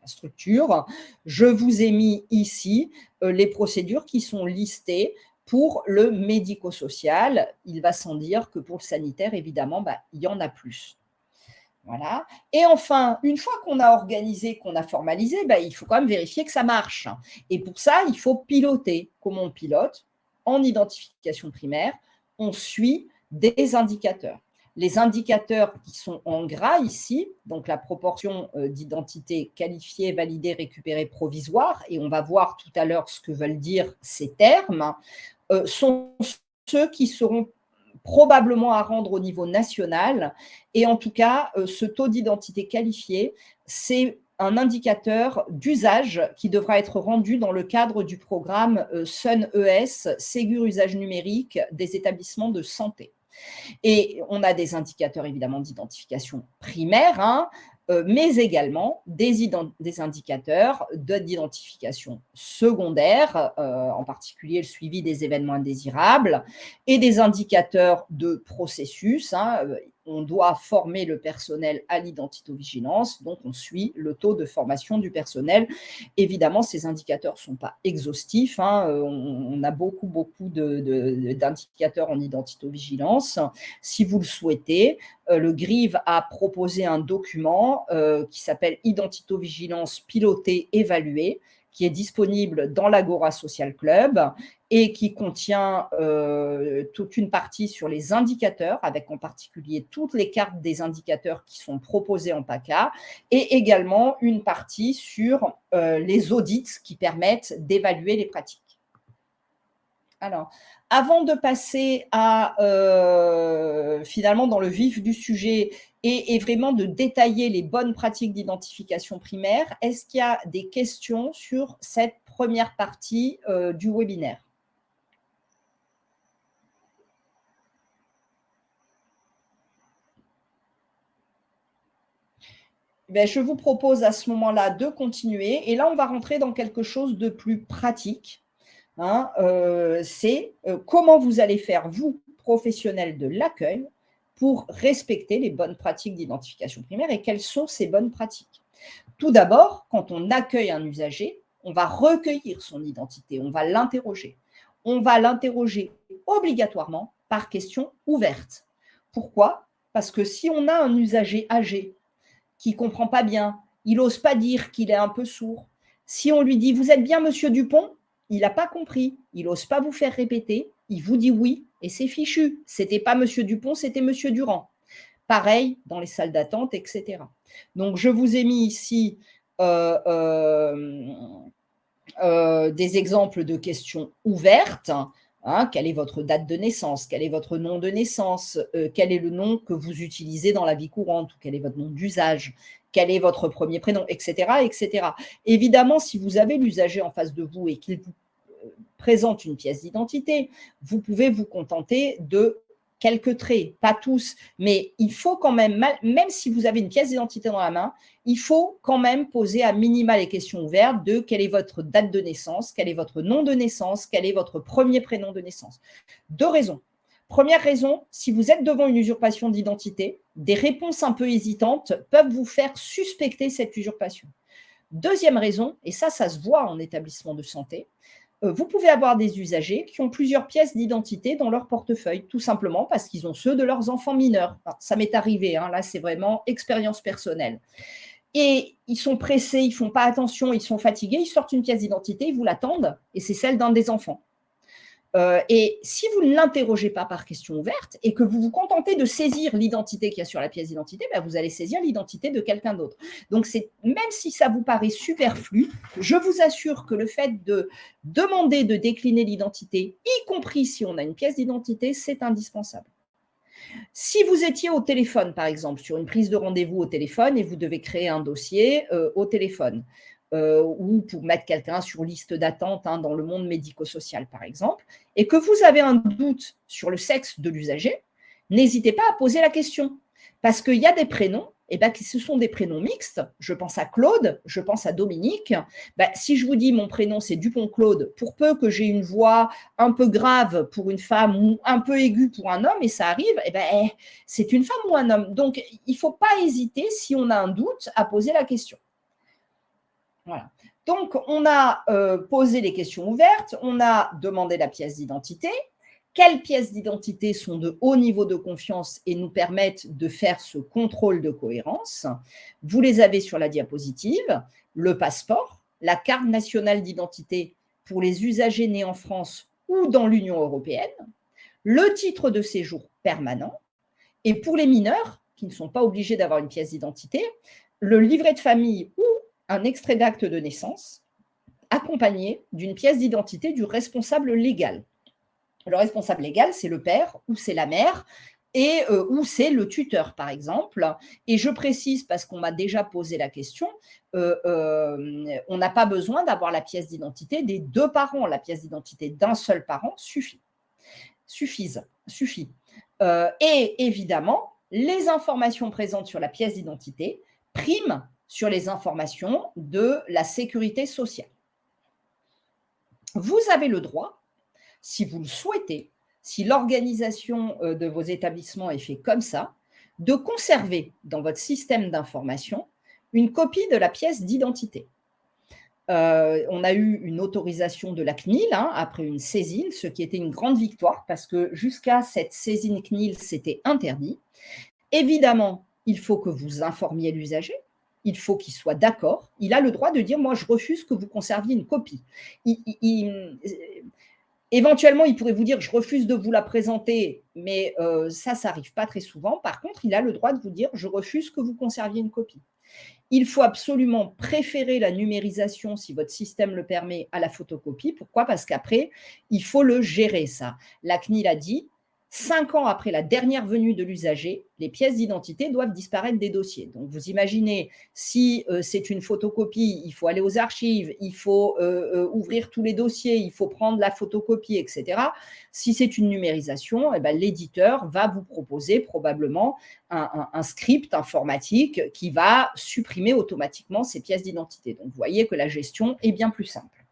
structure. Je vous ai mis ici les procédures qui sont listées pour le médico-social. Il va sans dire que pour le sanitaire, évidemment, il y en a plus. Voilà. Et enfin, une fois qu'on a organisé, qu'on a formalisé, il faut quand même vérifier que ça marche. Et pour ça, il faut piloter. Comment on pilote? En identification primaire, on suit des indicateurs. Les indicateurs qui sont en gras ici, donc la proportion d'identité qualifiée, validée, récupérée, provisoire, et on va voir tout à l'heure ce que veulent dire ces termes, sont ceux qui seront probablement à rendre au niveau national. Et en tout cas, ce taux d'identité qualifiée, c'est un indicateur d'usage qui devra être rendu dans le cadre du programme SUN-ES, Ségur Usage Numérique des établissements de santé. Et on a des indicateurs évidemment d'identification primaire, mais également des indicateurs d'identification secondaire, en particulier le suivi des événements indésirables, et des indicateurs de processus. On doit former le personnel à l'identitovigilance, donc on suit le taux de formation du personnel. Évidemment, ces indicateurs ne sont pas exhaustifs. On a beaucoup d'indicateurs en identitovigilance. Si vous le souhaitez, le GRIV a proposé un document qui s'appelle Identitovigilance pilotée évaluée, qui est disponible dans l'Agora Social Club et qui contient toute une partie sur les indicateurs, avec en particulier toutes les cartes des indicateurs qui sont proposés en PACA, et également une partie sur les audits qui permettent d'évaluer les pratiques. Alors, avant de passer à finalement dans le vif du sujet et vraiment de détailler les bonnes pratiques d'identification primaire, est-ce qu'il y a des questions sur cette première partie du webinaire? Je vous propose à ce moment-là de continuer. Et là, on va rentrer dans quelque chose de plus pratique. C'est comment vous allez faire, vous, professionnels de l'accueil, pour respecter les bonnes pratiques d'identification primaire et quelles sont ces bonnes pratiques. Tout d'abord, quand on accueille un usager, on va recueillir son identité, on va l'interroger. On va l'interroger obligatoirement par question ouverte. Pourquoi? Parce que si on a un usager âgé qui ne comprend pas bien, il n'ose pas dire qu'il est un peu sourd, si on lui dit « Vous êtes bien monsieur Dupont ?» il n'a pas compris, il n'ose pas vous faire répéter, il vous dit oui et c'est fichu. C'était pas monsieur Dupont, c'était monsieur Durand. Pareil dans les salles d'attente, etc. Donc, je vous ai mis ici des exemples de questions ouvertes. Quelle est votre date de naissance? Quel est votre nom de naissance? Quel est le nom que vous utilisez dans la vie courante? Ou quel est votre nom d'usage? Quel est votre premier prénom? Etc. etc. Évidemment, si vous avez l'usager en face de vous et qu'il vous présente une pièce d'identité, vous pouvez vous contenter de quelques traits, pas tous, mais il faut quand même si vous avez une pièce d'identité dans la main, il faut quand même poser à minima les questions ouvertes de quelle est votre date de naissance, quel est votre nom de naissance, quel est votre premier prénom de naissance. Deux raisons. Première raison, si vous êtes devant une usurpation d'identité, des réponses un peu hésitantes peuvent vous faire suspecter cette usurpation. Deuxième raison, et ça se voit en établissement de santé, vous pouvez avoir des usagers qui ont plusieurs pièces d'identité dans leur portefeuille, tout simplement parce qu'ils ont ceux de leurs enfants mineurs. Alors, ça m'est arrivé, là c'est vraiment expérience personnelle. Et ils sont pressés, ils ne font pas attention, ils sont fatigués, ils sortent une pièce d'identité, ils vous l'attendent, et c'est celle d'un des enfants. Et si vous ne l'interrogez pas par question ouverte et que vous vous contentez de saisir l'identité qu'il y a sur la pièce d'identité, vous allez saisir l'identité de quelqu'un d'autre. Donc, même si ça vous paraît superflu, je vous assure que le fait de demander de décliner l'identité, y compris si on a une pièce d'identité, c'est indispensable. Si vous étiez au téléphone, par exemple, sur une prise de rendez-vous au téléphone et vous devez créer un dossier au téléphone, ou pour mettre quelqu'un sur liste d'attente dans le monde médico-social, par exemple, et que vous avez un doute sur le sexe de l'usager, n'hésitez pas à poser la question. Parce qu'il y a des prénoms ben, ce sont des prénoms mixtes. Je pense à Claude, je pense à Dominique. Ben, si je vous dis mon prénom, c'est Dupont-Claude, pour peu que j'ai une voix un peu grave pour une femme ou un peu aiguë pour un homme, et ça arrive, ben, c'est une femme ou un homme. Donc, il ne faut pas hésiter, si on a un doute, à poser la question. Voilà. Donc, on a posé les questions ouvertes, on a demandé la pièce d'identité. Quelles pièces d'identité sont de haut niveau de confiance et nous permettent de faire ce contrôle de cohérence? Vous les avez sur la diapositive. Le passeport, la carte nationale d'identité pour les usagers nés en France ou dans l'Union européenne, le titre de séjour permanent, et pour les mineurs, qui ne sont pas obligés d'avoir une pièce d'identité, le livret de famille ou un extrait d'acte de naissance accompagné d'une pièce d'identité du responsable légal. Le responsable légal, c'est le père ou c'est la mère et ou c'est le tuteur, par exemple. Et je précise, parce qu'on m'a déjà posé la question, on n'a pas besoin d'avoir la pièce d'identité des deux parents. La pièce d'identité d'un seul parent suffit. Suffit. Et évidemment, les informations présentes sur la pièce d'identité priment sur les informations de la sécurité sociale. Vous avez le droit, si vous le souhaitez, si l'organisation de vos établissements est fait comme ça, de conserver dans votre système d'information une copie de la pièce d'identité. On a eu une autorisation de la CNIL après une saisine, ce qui était une grande victoire parce que jusqu'à cette saisine CNIL, c'était interdit. Évidemment, il faut que vous informiez l'usager. Il faut qu'il soit d'accord. Il a le droit de dire, moi, je refuse que vous conserviez une copie. Éventuellement, il pourrait vous dire, je refuse de vous la présenter, mais ça n'arrive pas très souvent. Par contre, il a le droit de vous dire, je refuse que vous conserviez une copie. Il faut absolument préférer la numérisation, si votre système le permet, à la photocopie. Pourquoi? Parce qu'après, il faut le gérer, ça. La CNIL a dit, 5 ans après la dernière venue de l'usager, les pièces d'identité doivent disparaître des dossiers. Donc, vous imaginez, si c'est une photocopie, il faut aller aux archives, il faut ouvrir tous les dossiers, il faut prendre la photocopie, etc. Si c'est une numérisation, eh ben, l'éditeur va vous proposer probablement un script informatique qui va supprimer automatiquement ces pièces d'identité. Donc, vous voyez que la gestion est bien plus simple.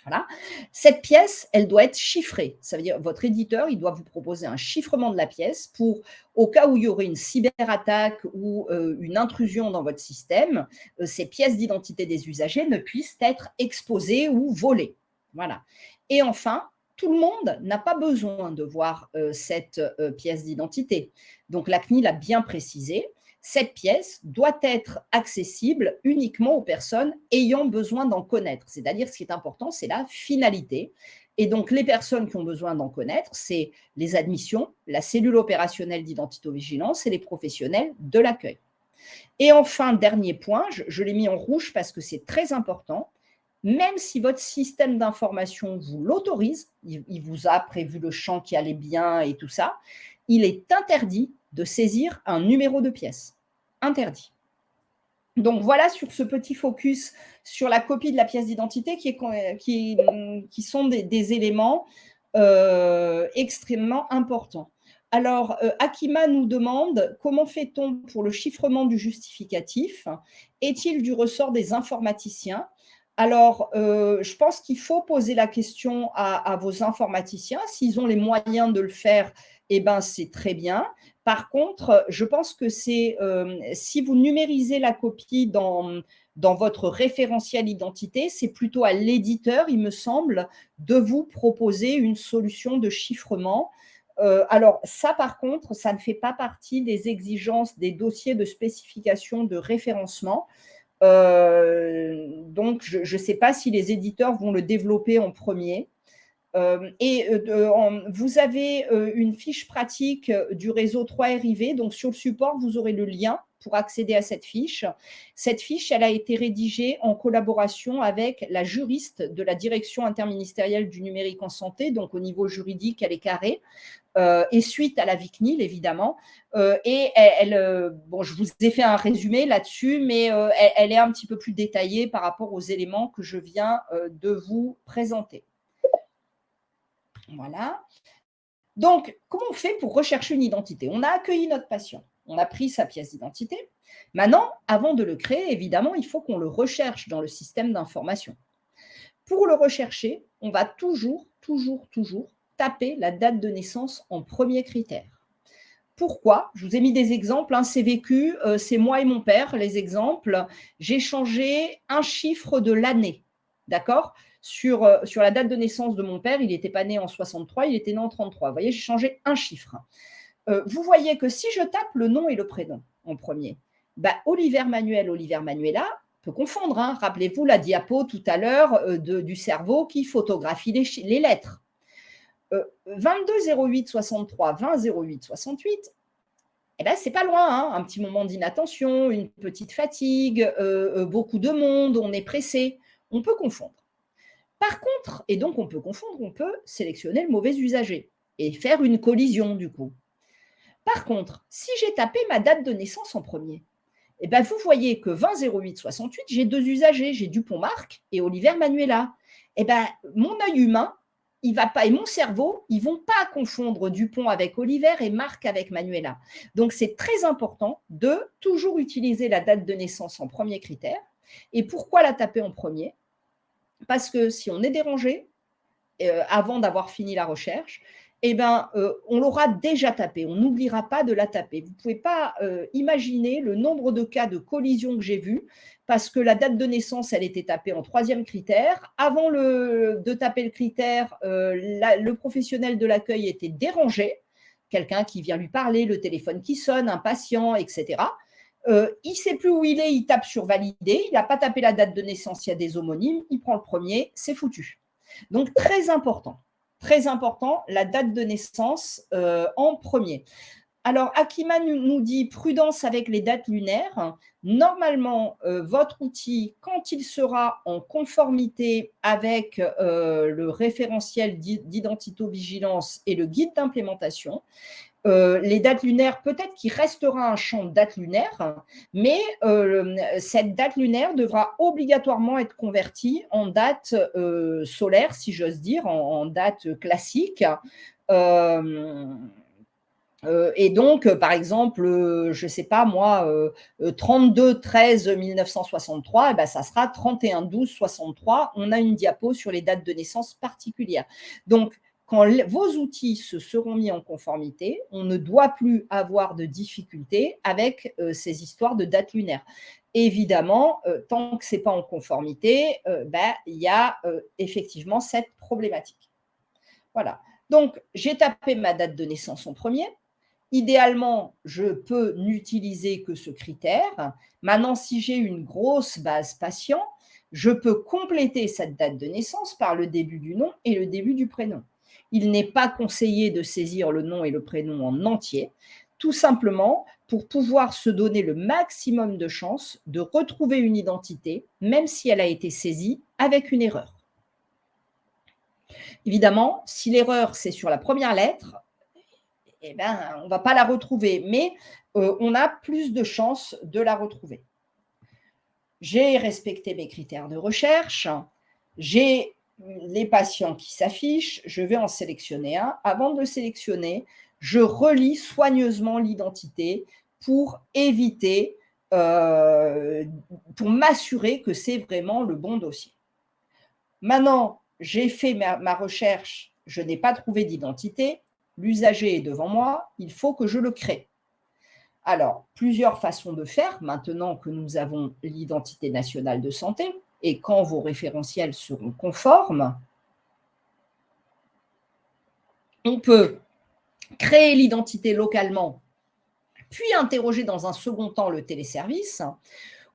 Voilà. Cette pièce, elle doit être chiffrée. Ça veut dire votre éditeur, il doit vous proposer un chiffrement de la pièce pour, au cas où il y aurait une cyberattaque ou une intrusion dans votre système, ces pièces d'identité des usagers ne puissent être exposées ou volées. Voilà. Et enfin, tout le monde n'a pas besoin de voir cette pièce d'identité. Donc la CNIL a bien précisé, cette pièce doit être accessible uniquement aux personnes ayant besoin d'en connaître. C'est-à-dire, ce qui est important, c'est la finalité. Et donc, les personnes qui ont besoin d'en connaître, c'est les admissions, la cellule opérationnelle d'identité-vigilance et les professionnels de l'accueil. Et enfin, dernier point, je l'ai mis en rouge parce que c'est très important, même si votre système d'information vous l'autorise, il vous a prévu le champ qui allait bien et tout ça, il est interdit de saisir un numéro de pièce. Interdit. Donc voilà sur ce petit focus sur la copie de la pièce d'identité qui sont des éléments extrêmement importants. Alors, Akima nous demande comment fait-on pour le chiffrement du justificatif? Est-il du ressort des informaticiens? Alors, je pense qu'il faut poser la question à vos informaticiens. S'ils ont les moyens de le faire, eh ben, c'est très bien. Par contre, je pense que c'est si vous numérisez la copie dans votre référentiel identité, c'est plutôt à l'éditeur, il me semble, de vous proposer une solution de chiffrement. Alors ça, par contre, ça ne fait pas partie des exigences des dossiers de spécification de référencement. Donc, je ne sais pas si les éditeurs vont le développer en premier. Vous avez une fiche pratique du réseau 3RIV. Donc, sur le support, vous aurez le lien pour accéder à cette fiche. Cette fiche, elle a été rédigée en collaboration avec la juriste de la direction interministérielle du numérique en santé. Donc, au niveau juridique, elle est carrée. Et suite à la VICNIL, évidemment. Bon, je vous ai fait un résumé là-dessus, mais elle est un petit peu plus détaillée par rapport aux éléments que je viens de vous présenter. Voilà. Donc, comment on fait pour rechercher une identité? On a accueilli notre patient. On a pris sa pièce d'identité. Maintenant, avant de le créer, évidemment, il faut qu'on le recherche dans le système d'information. Pour le rechercher, on va toujours, toujours, toujours taper la date de naissance en premier critère. Pourquoi? Je vous ai mis des exemples, hein, c'est vécu, c'est moi et mon père, les exemples. J'ai changé un chiffre de l'année, d'accord? Sur la date de naissance de mon père, il n'était pas né en 63, il était né en 33. Vous voyez, j'ai changé un chiffre. Vous voyez que si je tape le nom et le prénom en premier, bah, Oliver Manuel, Oliver Manuela peut confondre, hein. Rappelez-vous la diapo tout à l'heure du cerveau qui photographie les lettres. 22 08 63 20 08 68, eh ben, c'est pas loin, hein, un petit moment d'inattention, une petite fatigue, beaucoup de monde, on est pressé. On peut confondre. Par contre, et donc on peut confondre, on peut sélectionner le mauvais usager et faire une collision du coup. Par contre, si j'ai tapé ma date de naissance en premier, eh ben, vous voyez que 20 08 68, j'ai deux usagers, j'ai Dupont-Marc et Oliver Manuela. Eh ben, mon œil humain, il va pas, et mon cerveau, ils vont pas confondre Dupont avec Oliver et Marc avec Manuela. Donc, c'est très important de toujours utiliser la date de naissance en premier critère. Et pourquoi la taper en premier? Parce que si on est dérangé, avant d'avoir fini la recherche, eh ben, on l'aura déjà tapé. On n'oubliera pas de la taper. Vous ne pouvez pas imaginer le nombre de cas de collision que j'ai vus parce que la date de naissance, elle était tapée en troisième critère. Avant de taper le critère, le professionnel de l'accueil était dérangé. Quelqu'un qui vient lui parler, le téléphone qui sonne, un patient, etc. Il ne sait plus où il est, il tape sur valider. Il n'a pas tapé la date de naissance, il y a des homonymes. Il prend le premier, c'est foutu. Donc, très important, la date de naissance en premier. Alors, Akima nous dit prudence avec les dates lunaires. Normalement, votre outil, quand il sera en conformité avec le référentiel d'identito-vigilance et le guide d'implémentation, les dates lunaires, peut-être qu'il restera un champ de date lunaire, mais cette date lunaire devra obligatoirement être convertie en date solaire, si j'ose dire, en date classique. Et donc, par exemple, je ne sais pas moi, 32 13 1963, eh ben, ça sera 31 12 63. On a une diapo sur les dates de naissance particulières. Donc, quand vos outils se seront mis en conformité, on ne doit plus avoir de difficultés avec ces histoires de dates lunaires. Évidemment, tant que ce n'est pas en conformité, ben, il y a effectivement cette problématique. Voilà. Donc, j'ai tapé ma date de naissance en premier. Idéalement, je peux n'utiliser que ce critère. Maintenant, si j'ai une grosse base patient, je peux compléter cette date de naissance par le début du nom et le début du prénom. Il n'est pas conseillé de saisir le nom et le prénom en entier, tout simplement pour pouvoir se donner le maximum de chances de retrouver une identité, même si elle a été saisie avec une erreur. Évidemment, si l'erreur, c'est sur la première lettre, eh ben, on ne va pas la retrouver, mais on a plus de chances de la retrouver. J'ai respecté mes critères de recherche, j'ai les patients qui s'affichent, je vais en sélectionner un. Avant de le sélectionner, je relis soigneusement l'identité pour éviter, pour m'assurer que c'est vraiment le bon dossier. Maintenant, j'ai fait ma recherche, je n'ai pas trouvé d'identité. L'usager est devant moi, il faut que je le crée. Alors, plusieurs façons de faire, maintenant que nous avons l'identité nationale de santé, et quand vos référentiels seront conformes, on peut créer l'identité localement, puis interroger dans un second temps le téléservice,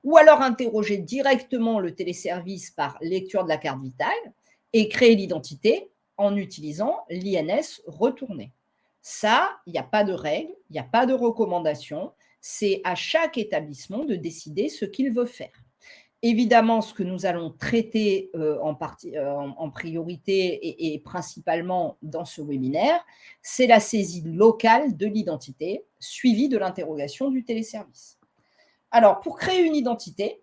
ou alors interroger directement le téléservice par lecture de la carte vitale et créer l'identité en utilisant l'INS retourné. Ça, il n'y a pas de règle, il n'y a pas de recommandation. C'est à chaque établissement de décider ce qu'il veut faire. Évidemment, ce que nous allons traiter en priorité et principalement dans ce webinaire, c'est la saisie locale de l'identité suivie de l'interrogation du téléservice. Alors, pour créer une identité,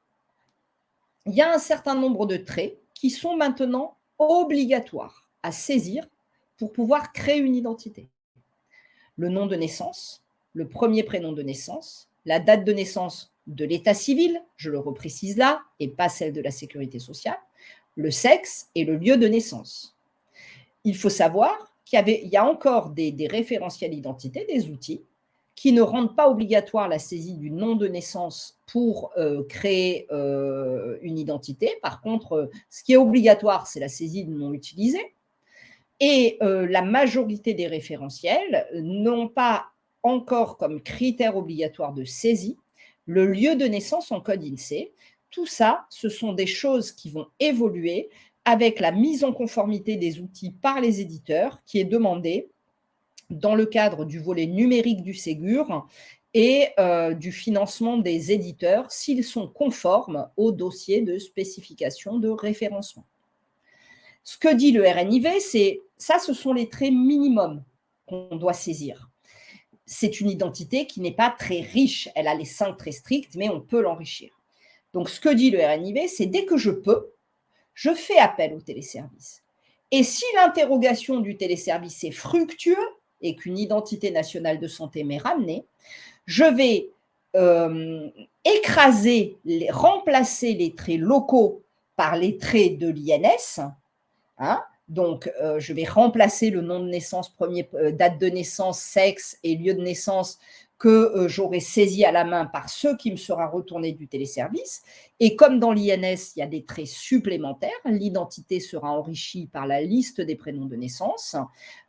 il y a un certain nombre de traits qui sont maintenant obligatoires à saisir pour pouvoir créer une identité. Le nom de naissance, le premier prénom de naissance, la date de naissance de l'état civil, je le reprécise là, et pas celle de la sécurité sociale, le sexe et le lieu de naissance. Il faut savoir qu'il y a encore des référentiels d'identité, des outils, qui ne rendent pas obligatoire la saisie du nom de naissance pour créer une identité. Par contre, ce qui est obligatoire, c'est la saisie du nom utilisé. Et la majorité des référentiels n'ont pas encore comme critère obligatoire de saisie le lieu de naissance en code INSEE. Tout ça, ce sont des choses qui vont évoluer avec la mise en conformité des outils par les éditeurs qui est demandée dans le cadre du volet numérique du Ségur et du financement des éditeurs s'ils sont conformes au dossier de spécification de référencement. Ce que dit le RNIV, c'est ça, ce sont les traits minimums qu'on doit saisir. C'est une identité qui n'est pas très riche. Elle a les 5 traits stricts, mais on peut l'enrichir. Donc, ce que dit le RNIV, c'est dès que je peux, je fais appel au téléservice. Et si l'interrogation du téléservice est fructueuse et qu'une identité nationale de santé m'est ramenée, je vais remplacer les traits locaux par les traits de l'INS. Donc, je vais remplacer le nom de naissance, date de naissance, sexe et lieu de naissance que j'aurai saisi à la main par ce qui me sera retourné du téléservice. Et comme dans l'INS, il y a des traits supplémentaires, l'identité sera enrichie par la liste des prénoms de naissance,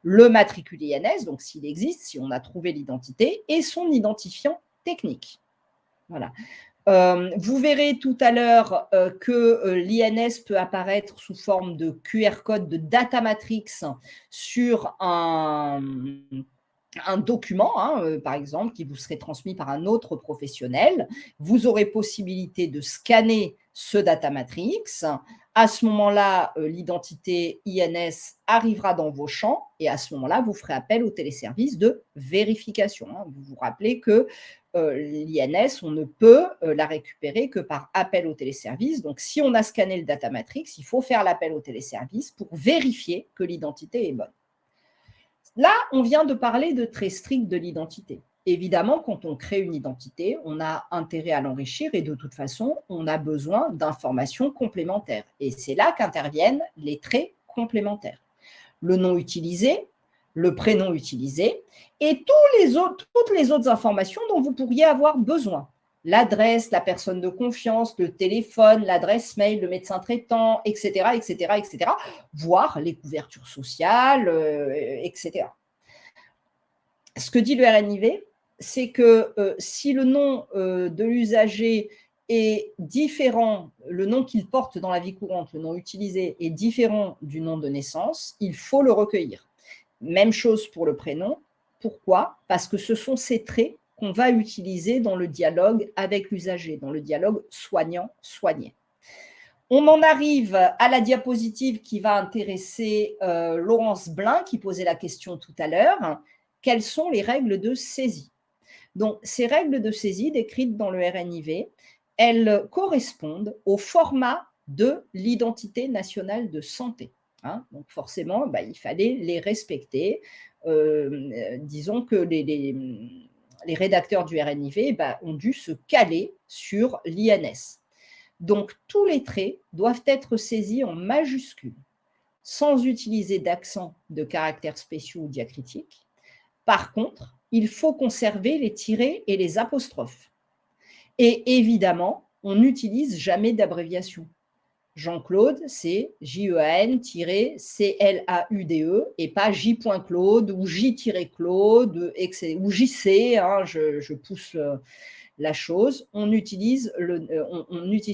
le matricule INS, donc s'il existe, si on a trouvé l'identité, et son identifiant technique. Voilà. Vous verrez tout à l'heure que l'INS peut apparaître sous forme de QR code de data matrix sur un document, par exemple, qui vous serait transmis par un autre professionnel. Vous aurez possibilité de scanner ce data matrix. À ce moment-là, l'identité INS arrivera dans vos champs et à ce moment-là, vous ferez appel au téléservice de vérification. Vous vous rappelez que l'INS, on ne peut la récupérer que par appel au téléservice. Donc, si on a scanné le data matrix, il faut faire l'appel au téléservice pour vérifier que l'identité est bonne. Là, on vient de parler de traits stricts de l'identité. Évidemment, quand on crée une identité, on a intérêt à l'enrichir et de toute façon, on a besoin d'informations complémentaires. Et c'est là qu'interviennent les traits complémentaires. Le nom utilisé, le prénom utilisé et toutes les autres informations dont vous pourriez avoir besoin. L'adresse, la personne de confiance, le téléphone, l'adresse mail, le médecin traitant, etc., etc., etc., voire les couvertures sociales, etc. Ce que dit le RNIV, c'est que si le nom de l'usager est différent, le nom qu'il porte dans la vie courante, le nom utilisé est différent du nom de naissance, il faut le recueillir. Même chose pour le prénom. Pourquoi ? Parce que ce sont ces traits qu'on va utiliser dans le dialogue avec l'usager, dans le dialogue soignant-soigné. On en arrive à la diapositive qui va intéresser Laurence Blin, qui posait la question tout à l'heure. Quelles sont les règles de saisie ? Donc, ces règles de saisie décrites dans le RNIV, elles correspondent au format de l'identité nationale de santé. Donc, forcément, il fallait les respecter. Disons que les rédacteurs du RNIV ont dû se caler sur l'INS. Donc, tous les traits doivent être saisis en majuscules, sans utiliser d'accent, de caractères spéciaux ou diacritiques. Par contre, il faut conserver les tirets et les apostrophes. Et évidemment, on n'utilise jamais d'abréviation. Jean-Claude, c'est J-E-A-N-C-L-A-U-D-E et pas J.Claude ou J-Claude ou JC, je pousse la chose. On n'utilise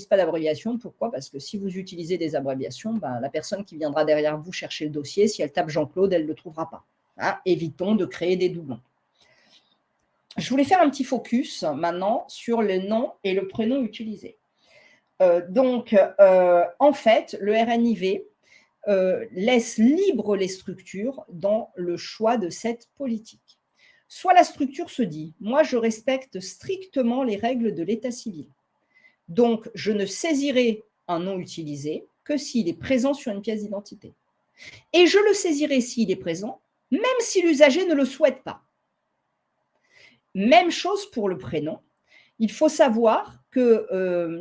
pas d'abréviation. Pourquoi ? Parce que si vous utilisez des abréviations, la personne qui viendra derrière vous chercher le dossier, si elle tape Jean-Claude, elle ne le trouvera pas. Évitons de créer des doublons. Je voulais faire un petit focus maintenant sur le nom et le prénom utilisé. En fait, le RNIV laisse libre les structures dans le choix de cette politique. Soit la structure se dit « moi, je respecte strictement les règles de l'état civil. Donc, je ne saisirai un nom utilisé que s'il est présent sur une pièce d'identité. Et je le saisirai s'il est présent, même si l'usager ne le souhaite pas. Même chose pour le prénom. Il faut savoir que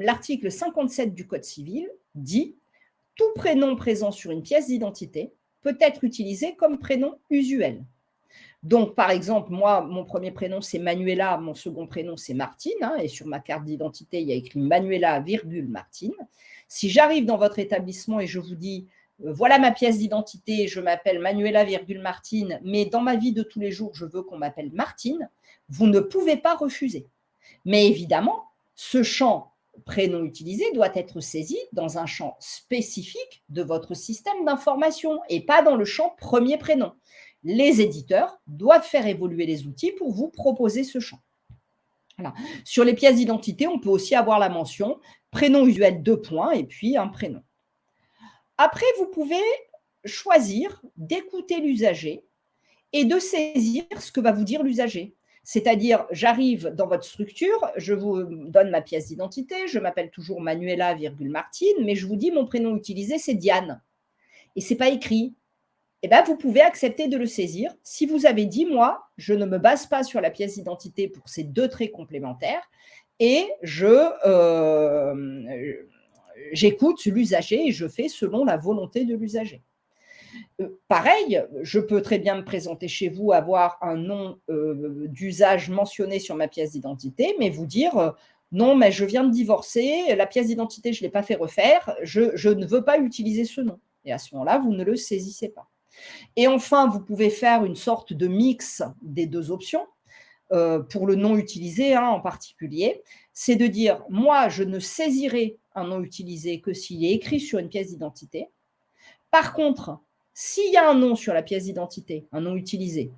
l'article 57 du Code civil dit « Tout prénom présent sur une pièce d'identité peut être utilisé comme prénom usuel ». Donc, par exemple, moi, mon premier prénom, c'est Manuela, mon second prénom, c'est Martine, hein, et sur ma carte d'identité, il y a écrit Manuela, Martine. Si j'arrive dans votre établissement et je vous dis voilà ma pièce d'identité, je m'appelle Manuela, Martine, mais dans ma vie de tous les jours, je veux qu'on m'appelle Martine, vous ne pouvez pas refuser. Mais évidemment, ce champ prénom utilisé doit être saisi dans un champ spécifique de votre système d'information et pas dans le champ premier prénom. Les éditeurs doivent faire évoluer les outils pour vous proposer ce champ. Voilà. Sur les pièces d'identité, on peut aussi avoir la mention prénom usuel 2 points et puis un prénom. Après, vous pouvez choisir d'écouter l'usager et de saisir ce que va vous dire l'usager. C'est-à-dire, j'arrive dans votre structure, je vous donne ma pièce d'identité, je m'appelle toujours Manuela, Martine, mais je vous dis mon prénom utilisé, c'est Diane. Et ce n'est pas écrit. Eh bien, vous pouvez accepter de le saisir. Si vous avez dit, moi, je ne me base pas sur la pièce d'identité pour ces 2 traits complémentaires et j'écoute l'usager et je fais selon la volonté de l'usager. Pareil, je peux très bien me présenter chez vous, avoir un nom d'usage mentionné sur ma pièce d'identité, mais vous dire non, mais je viens de divorcer, la pièce d'identité, je ne l'ai pas fait refaire, je ne veux pas utiliser ce nom. Et à ce moment-là, vous ne le saisissez pas. Et enfin, vous pouvez faire une sorte de mix des 2 options, pour le nom utilisé hein, en particulier. C'est de dire, moi, je ne saisirai un nom utilisé que s'il est écrit sur une pièce d'identité. Par contre, s'il y a un nom sur la pièce d'identité, un nom utilisé,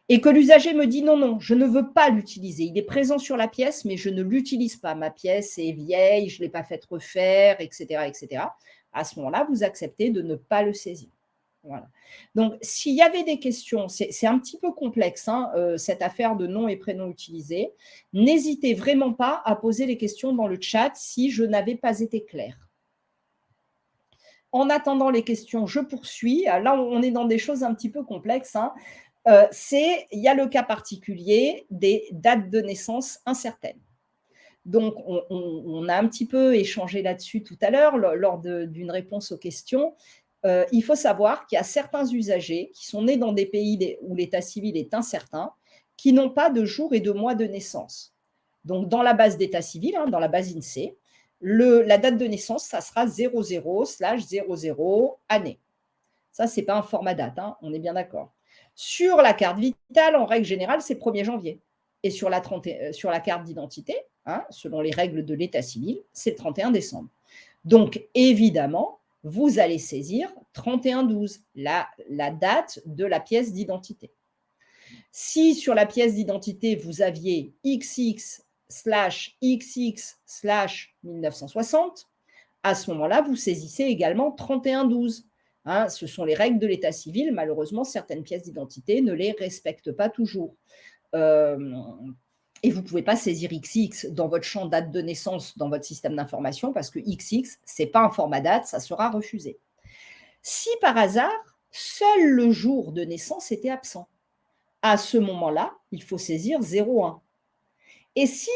et que l'usager me dit non, non, je ne veux pas l'utiliser, il est présent sur la pièce, mais je ne l'utilise pas, ma pièce est vieille, je ne l'ai pas faite refaire, etc., etc., à ce moment-là, vous acceptez de ne pas le saisir. Voilà. Donc, s'il y avait des questions, c'est un petit peu complexe, hein, cette affaire de nom et prénom utilisés, n'hésitez vraiment pas à poser les questions dans le chat si je n'avais pas été claire. En attendant les questions, je poursuis. Là, on est dans des choses un petit peu complexes. Hein. Il y a le cas particulier des dates de naissance incertaines. Donc, on a un petit peu échangé là-dessus tout à l'heure lors d'une réponse aux questions. Il faut savoir qu'il y a certains usagers qui sont nés dans des pays où l'état civil est incertain, qui n'ont pas de jour et de mois de naissance. Donc, dans la base d'état civil, hein, dans la base INSEE, la date de naissance, ça sera 00/00 année. Ça, ce n'est pas un format date, hein, on est bien d'accord. Sur la carte vitale, en règle générale, c'est 1er janvier. Et sur la carte d'identité, hein, selon les règles de l'état civil, c'est le 31 décembre. Donc, évidemment, vous allez saisir 31/12, la date de la pièce d'identité. Si sur la pièce d'identité, vous aviez XX/XX/1960, à ce moment-là, vous saisissez également 31/12. Hein, ce sont les règles de l'état civil. Malheureusement, certaines pièces d'identité ne les respectent pas toujours. Et vous ne pouvez pas saisir XX dans votre champ date de naissance dans votre système d'information parce que XX, ce n'est pas un format date, ça sera refusé. Si par hasard, seul le jour de naissance était absent, à ce moment-là, il faut saisir 01. Et si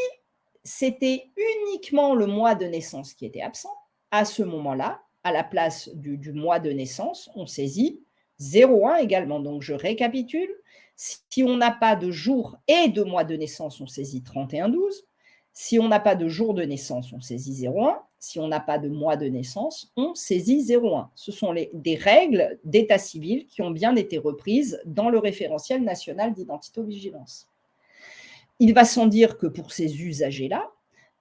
c'était uniquement le mois de naissance qui était absent, à ce moment-là, à la place du mois de naissance, on saisit 01 également. Donc, je récapitule. Si on n'a pas de jour et de mois de naissance, on saisit 31/12. Si on n'a pas de jour de naissance, on saisit 01. Si on n'a pas de mois de naissance, on saisit 01. Ce sont des règles d'état civil qui ont bien été reprises dans le référentiel national d'identité-vigilance. Il va sans dire que pour ces usagers-là,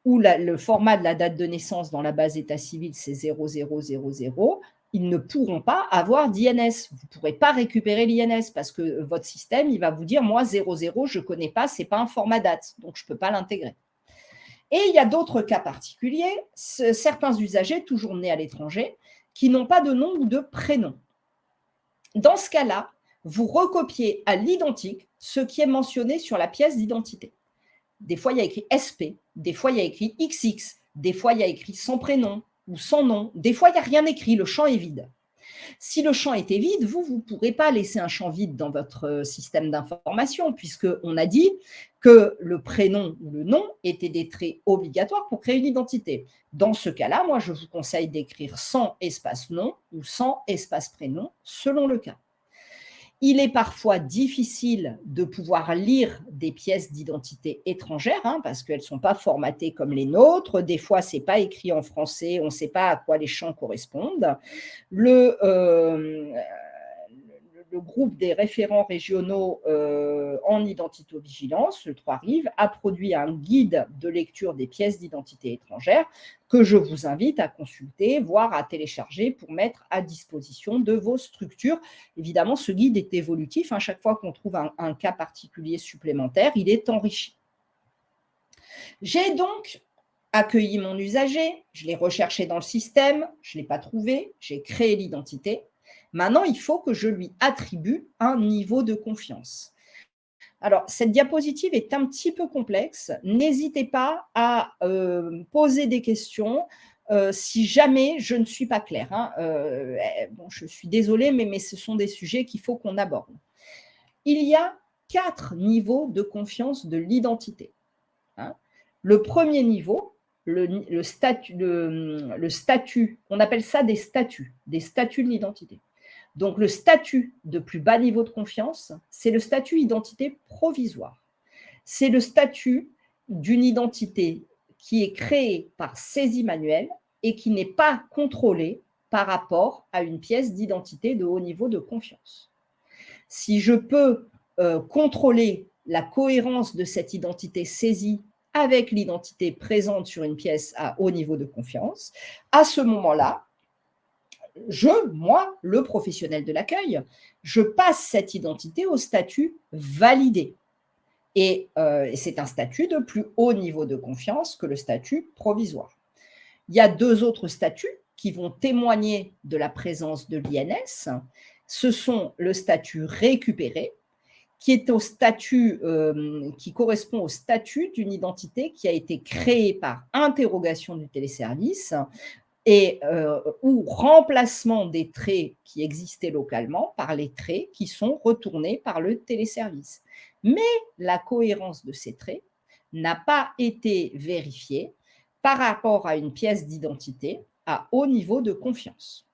où le format de la date de naissance dans la base état civil, c'est 0000, ils ne pourront pas avoir d'INS. Vous ne pourrez pas récupérer l'INS parce que votre système, il va vous dire, moi, 00, je ne connais pas, ce n'est pas un format date, donc je ne peux pas l'intégrer. Et il y a d'autres cas particuliers, certains usagers, toujours nés à l'étranger, qui n'ont pas de nom ou de prénom. Dans ce cas-là, vous recopiez à l'identique ce qui est mentionné sur la pièce d'identité. Des fois, il y a écrit SP, des fois, il y a écrit XX, des fois, il y a écrit sans prénom ou sans nom, des fois, il n'y a rien écrit, le champ est vide. Si le champ était vide, vous ne pourrez pas laisser un champ vide dans votre système d'information, puisqu'on a dit que le prénom ou le nom étaient des traits obligatoires pour créer une identité. Dans ce cas-là, moi, je vous conseille d'écrire sans espace nom ou sans espace prénom, selon le cas. Il est parfois difficile de pouvoir lire des pièces d'identité étrangères, parce qu'elles ne sont pas formatées comme les nôtres. Des fois, ce n'est pas écrit en français, on ne sait pas à quoi les champs correspondent. Le groupe des référents régionaux en identito-vigilance, le 3RIV, a produit un guide de lecture des pièces d'identité étrangères que je vous invite à consulter, voire à télécharger pour mettre à disposition de vos structures. Évidemment, ce guide est évolutif. Chaque fois qu'on trouve un cas particulier supplémentaire, il est enrichi. J'ai donc accueilli mon usager, je l'ai recherché dans le système, je ne l'ai pas trouvé, j'ai créé l'identité. Maintenant, il faut que je lui attribue un niveau de confiance. Alors, cette diapositive est un petit peu complexe. N'hésitez pas à poser des questions si jamais je ne suis pas claire. Je suis désolée, mais ce sont des sujets qu'il faut qu'on aborde. Il y a 4 niveaux de confiance de l'identité. Le premier niveau, le statut, on appelle ça des statuts de l'identité. Donc, le statut de plus bas niveau de confiance, c'est le statut identité provisoire. C'est le statut d'une identité qui est créée par saisie manuelle et qui n'est pas contrôlée par rapport à une pièce d'identité de haut niveau de confiance. Si je peux contrôler la cohérence de cette identité saisie avec l'identité présente sur une pièce à haut niveau de confiance, à ce moment-là, moi, le professionnel de l'accueil, je passe cette identité au statut validé. Et c'est un statut de plus haut niveau de confiance que le statut provisoire. Il y a 2 autres statuts qui vont témoigner de la présence de l'INS. Ce sont le statut récupéré, qui est qui correspond au statut d'une identité qui a été créée par interrogation du téléservice ou remplacement des traits qui existaient localement par les traits qui sont retournés par le téléservice. Mais la cohérence de ces traits n'a pas été vérifiée par rapport à une pièce d'identité à haut niveau de confiance.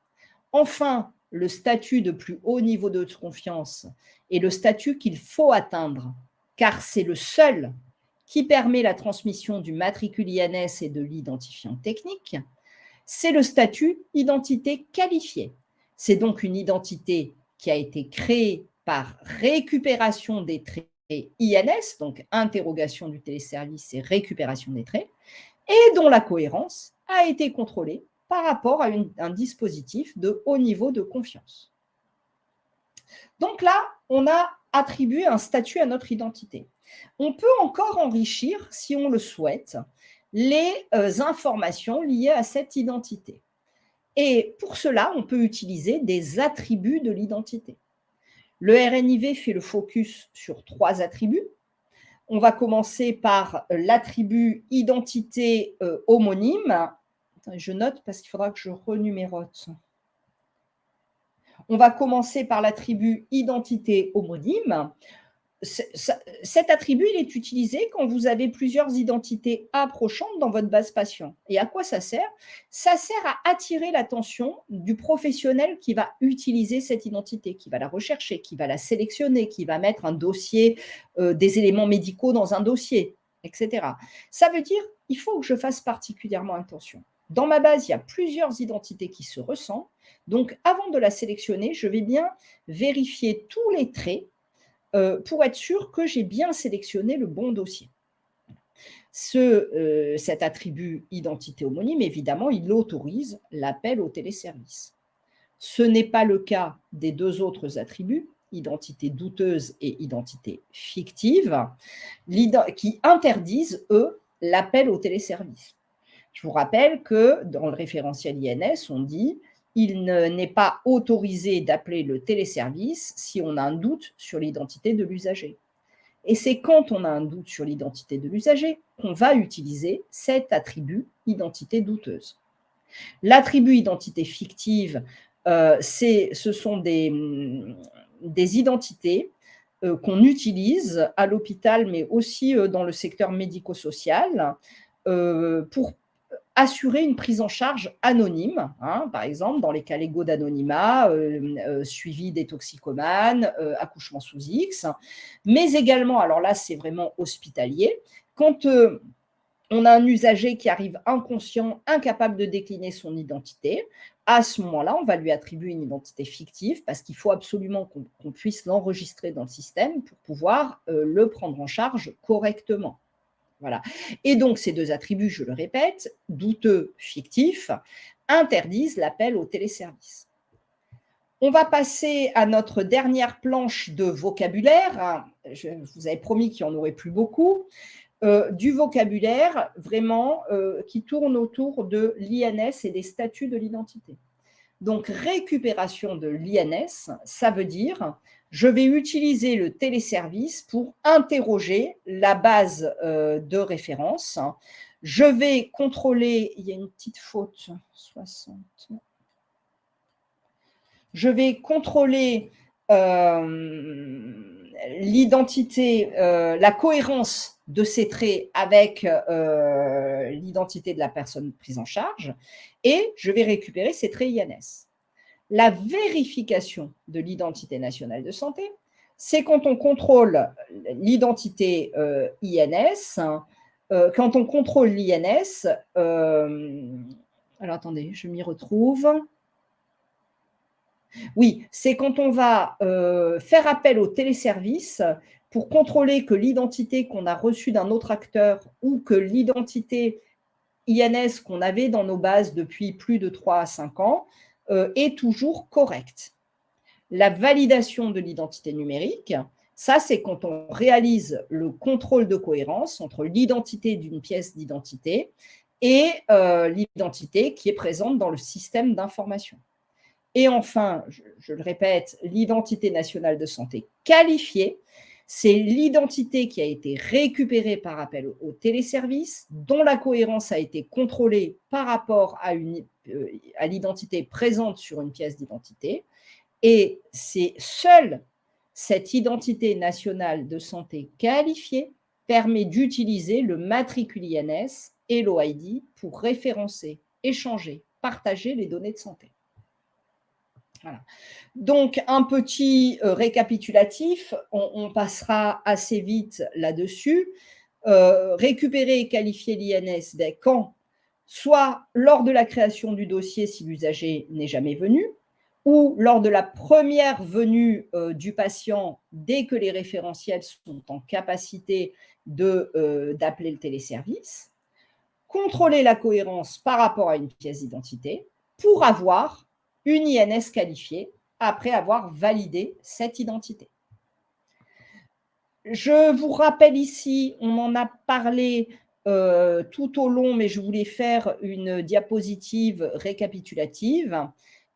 Enfin, le statut de plus haut niveau de confiance est le statut qu'il faut atteindre, car c'est le seul qui permet la transmission du matricule INS et de l'identifiant technique. C'est le statut identité qualifiée. C'est donc une identité qui a été créée par récupération des traits INS, donc interrogation du téléservice et récupération des traits, et dont la cohérence a été contrôlée par rapport à un dispositif de haut niveau de confiance. Donc là, on a attribué un statut à notre identité. On peut encore enrichir, si on le souhaite, les informations liées à cette identité. Et pour cela, on peut utiliser des attributs de l'identité. Le RNIV fait le focus sur 3 attributs. On va commencer par l'attribut identité homonyme. Je note parce qu'il faudra que je renumérote. On va commencer par l'attribut identité homonyme. Cet attribut, il est utilisé quand vous avez plusieurs identités approchantes dans votre base patient. Et à quoi ça sert? Ça sert à attirer l'attention du professionnel qui va utiliser cette identité, qui va la rechercher, qui va la sélectionner, qui va mettre un dossier, des éléments médicaux dans un dossier, etc. Ça veut dire qu'il faut que je fasse particulièrement attention. Dans ma base, il y a plusieurs identités qui se ressemblent. Donc, avant de la sélectionner, je vais bien vérifier tous les traits pour être sûr que j'ai bien sélectionné le bon dossier. Cet attribut identité homonyme, évidemment, il autorise l'appel au téléservice. Ce n'est pas le cas des 2 autres attributs, identité douteuse et identité fictive, qui interdisent, eux, l'appel au téléservice. Je vous rappelle que dans le référentiel INS, on dit il n'est pas autorisé d'appeler le téléservice si on a un doute sur l'identité de l'usager. Et c'est quand on a un doute sur l'identité de l'usager qu'on va utiliser cet attribut identité douteuse. L'attribut identité fictive, Ce sont des identités qu'on utilise à l'hôpital, mais aussi dans le secteur médico-social, pour assurer une prise en charge anonyme, hein, par exemple dans les cas légaux d'anonymat, suivi des toxicomanes, accouchement sous X, mais également, alors là c'est vraiment hospitalier, quand on a un usager qui arrive inconscient, incapable de décliner son identité. À ce moment-là, on va lui attribuer une identité fictive parce qu'il faut absolument qu'on puisse l'enregistrer dans le système pour pouvoir le prendre en charge correctement. Voilà. Et donc, ces deux attributs, je le répète, douteux, fictifs, interdisent l'appel au téléservice. On va passer à notre dernière planche de vocabulaire. Je vous avais promis qu'il n'y en aurait plus beaucoup. Du vocabulaire vraiment qui tourne autour de l'INS et des statuts de l'identité. Donc, récupération de l'INS, ça veut dire je vais utiliser le téléservice pour interroger la base de référence. Je vais contrôler, il y a une petite faute, 60. Je vais contrôler l'identité, la cohérence de ces traits avec l'identité de la personne prise en charge et je vais récupérer ces traits INS. La vérification de l'identité nationale de santé, c'est quand on contrôle l'identité INS, quand on contrôle l'INS, alors attendez, je m'y retrouve. Oui, c'est quand on va faire appel au téléservice pour contrôler que l'identité qu'on a reçue d'un autre acteur ou que l'identité INS qu'on avait dans nos bases depuis plus de 3 à 5 ans est toujours correcte. La validation de l'identité numérique, ça c'est quand on réalise le contrôle de cohérence entre l'identité d'une pièce d'identité et l'identité qui est présente dans le système d'information. Et enfin, je le répète, l'identité nationale de santé qualifiée, c'est l'identité qui a été récupérée par appel au téléservice, dont la cohérence a été contrôlée par rapport à l'identité présente sur une pièce d'identité. Et c'est seule cette identité nationale de santé qualifiée permet d'utiliser le matricule INS et l'OID pour référencer, échanger, partager les données de santé. Voilà. Donc, un petit récapitulatif, on passera assez vite là-dessus. Récupérer et qualifier l'INS quand soit lors de la création du dossier si l'usager n'est jamais venu, ou lors de la première venue du patient dès que les référentiels sont en capacité d'appeler le téléservice. Contrôler la cohérence par rapport à une pièce d'identité pour avoir une INS qualifiée après avoir validé cette identité. Je vous rappelle ici, on en a parlé tout au long, mais je voulais faire une diapositive récapitulative.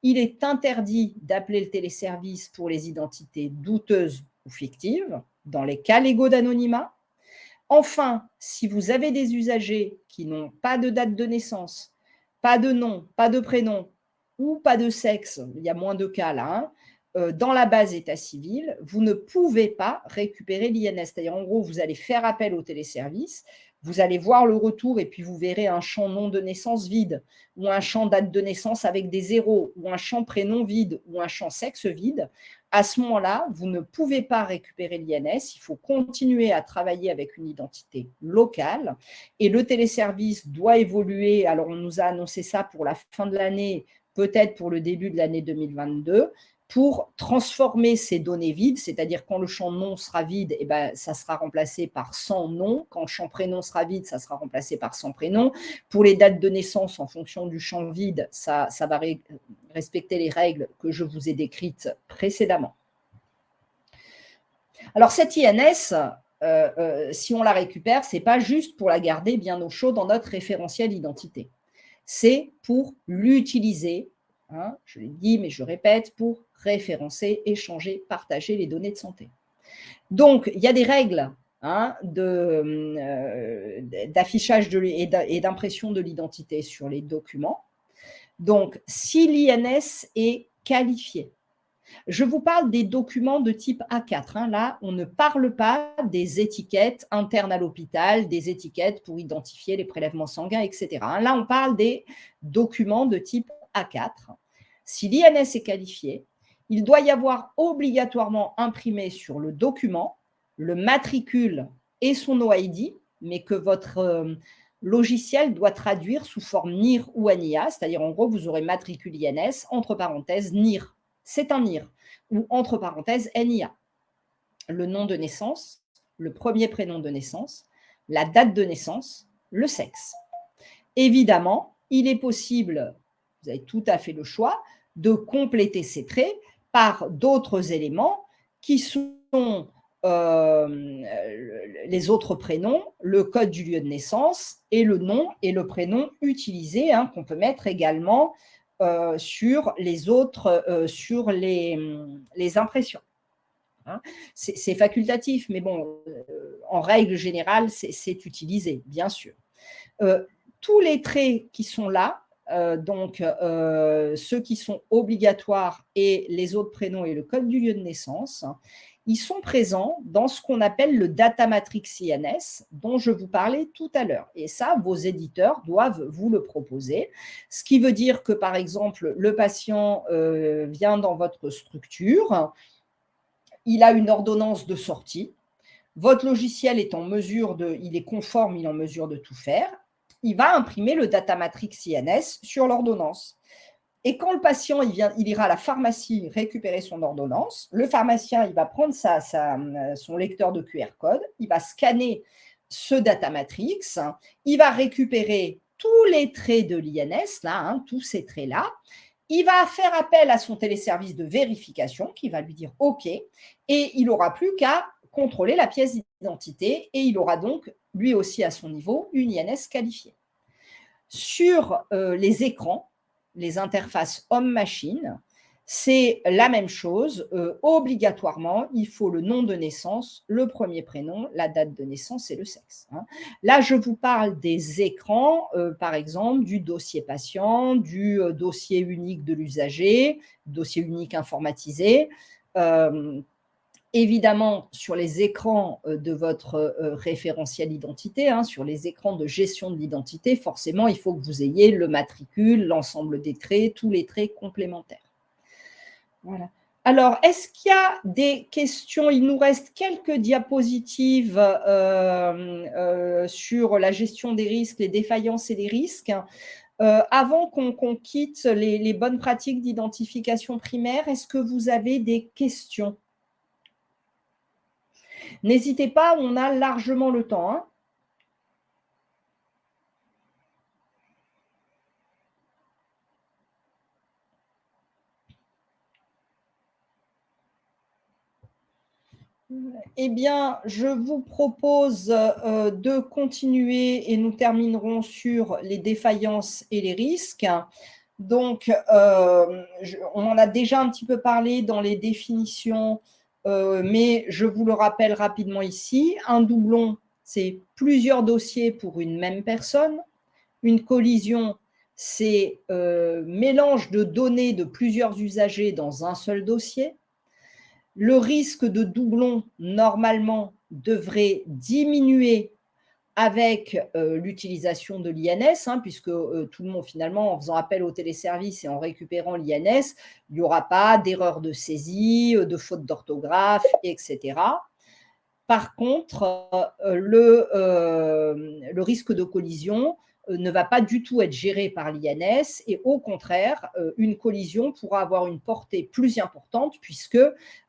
Il est interdit d'appeler le téléservice pour les identités douteuses ou fictives, dans les cas légaux d'anonymat. Enfin, si vous avez des usagers qui n'ont pas de date de naissance, pas de nom, pas de prénom ou pas de sexe, il y a moins de cas là, dans la base état civil, vous ne pouvez pas récupérer l'INS. C'est-à-dire, en gros, vous allez faire appel au téléservice, vous allez voir le retour et puis vous verrez un champ nom de naissance vide ou un champ date de naissance avec des zéros ou un champ prénom vide ou un champ sexe vide. À ce moment-là, vous ne pouvez pas récupérer l'INS, il faut continuer à travailler avec une identité locale et le téléservice doit évoluer. Alors, on nous a annoncé ça pour la fin de l'année, peut-être pour le début de l'année 2022, pour transformer ces données vides, c'est-à-dire quand le champ nom sera vide, eh ben, ça sera remplacé par sans nom. Quand le champ prénom sera vide, ça sera remplacé par sans prénom. Pour les dates de naissance, en fonction du champ vide, ça va respecter les règles que je vous ai décrites précédemment. Alors, cette INS, si on la récupère, ce n'est pas juste pour la garder bien au chaud dans notre référentiel identité. C'est pour l'utiliser, hein, je l'ai dit, mais je répète, pour référencer, échanger, partager les données de santé. Donc, il y a des règles hein, d'affichage et d'impression de l'identité sur les documents. Donc, si l'INS est qualifié. Je vous parle des documents de type A4, hein. Là, on ne parle pas des étiquettes internes à l'hôpital, des étiquettes pour identifier les prélèvements sanguins, etc., hein. Là, on parle des documents de type A4. Si l'INS est qualifié, il doit y avoir obligatoirement imprimé sur le document le matricule et son OID, mais que votre logiciel doit traduire sous forme NIR ou ANIA, c'est-à-dire en gros, vous aurez matricule INS, entre parenthèses, NIR. C'est un NIR, ou entre parenthèses, NIA. Le nom de naissance, le premier prénom de naissance, la date de naissance, le sexe. Évidemment, il est possible, vous avez tout à fait le choix, de compléter ces traits par d'autres éléments qui sont les autres prénoms, le code du lieu de naissance et le nom et le prénom utilisé, hein, qu'on peut mettre également sur les autres, sur les impressions, hein. C'est facultatif, mais bon, en règle générale, c'est utilisé, bien sûr. Tous les traits qui sont là, donc ceux qui sont obligatoires et les autres prénoms et le code du lieu de naissance, ils sont présents dans ce qu'on appelle le data matrix INS dont je vous parlais tout à l'heure. Et ça, vos éditeurs doivent vous le proposer. Ce qui veut dire que, par exemple, le patient vient dans votre structure, il a une ordonnance de sortie. Votre logiciel est en mesure il est conforme, il est en mesure de tout faire. Il va imprimer le data matrix INS sur l'ordonnance. Et quand le patient il ira à la pharmacie récupérer son ordonnance, le pharmacien il va prendre son lecteur de QR code, il va scanner ce data matrix, il va récupérer tous les traits de l'INS, là, hein, tous ces traits-là. Il va faire appel à son téléservice de vérification qui va lui dire OK, et il n'aura plus qu'à contrôler la pièce d'identité et il aura donc lui aussi à son niveau une INS qualifiée. Sur les écrans, les interfaces homme-machine, c'est la même chose. Obligatoirement, il faut le nom de naissance, le premier prénom, la date de naissance et le sexe, hein. Là, je vous parle des écrans, par exemple, du dossier patient, du dossier unique de l'usager, dossier unique informatisé. Évidemment, sur les écrans de votre référentiel identité, hein, sur les écrans de gestion de l'identité, forcément, il faut que vous ayez le matricule, l'ensemble des traits, tous les traits complémentaires. Voilà. Alors, est-ce qu'il y a des questions? Il nous reste quelques diapositives sur la gestion des risques, les défaillances et les risques. Avant qu'on quitte les bonnes pratiques d'identification primaire, est-ce que vous avez des questions? N'hésitez pas, on a largement le temps, hein. Eh bien, je vous propose de continuer et nous terminerons sur les défaillances et les risques. Donc, on en a déjà un petit peu parlé dans les définitions, mais je vous le rappelle rapidement ici. Un doublon, c'est plusieurs dossiers pour une même personne. Une collision, c'est mélange de données de plusieurs usagers dans un seul dossier. Le risque de doublon, normalement, devrait diminuer avec l'utilisation de l'INS, hein, puisque tout le monde, finalement, en faisant appel au téléservice et en récupérant l'INS, il n'y aura pas d'erreur de saisie, de faute d'orthographe, etc. Par contre, le risque de collision ne va pas du tout être géré par l'INS et au contraire, une collision pourra avoir une portée plus importante puisque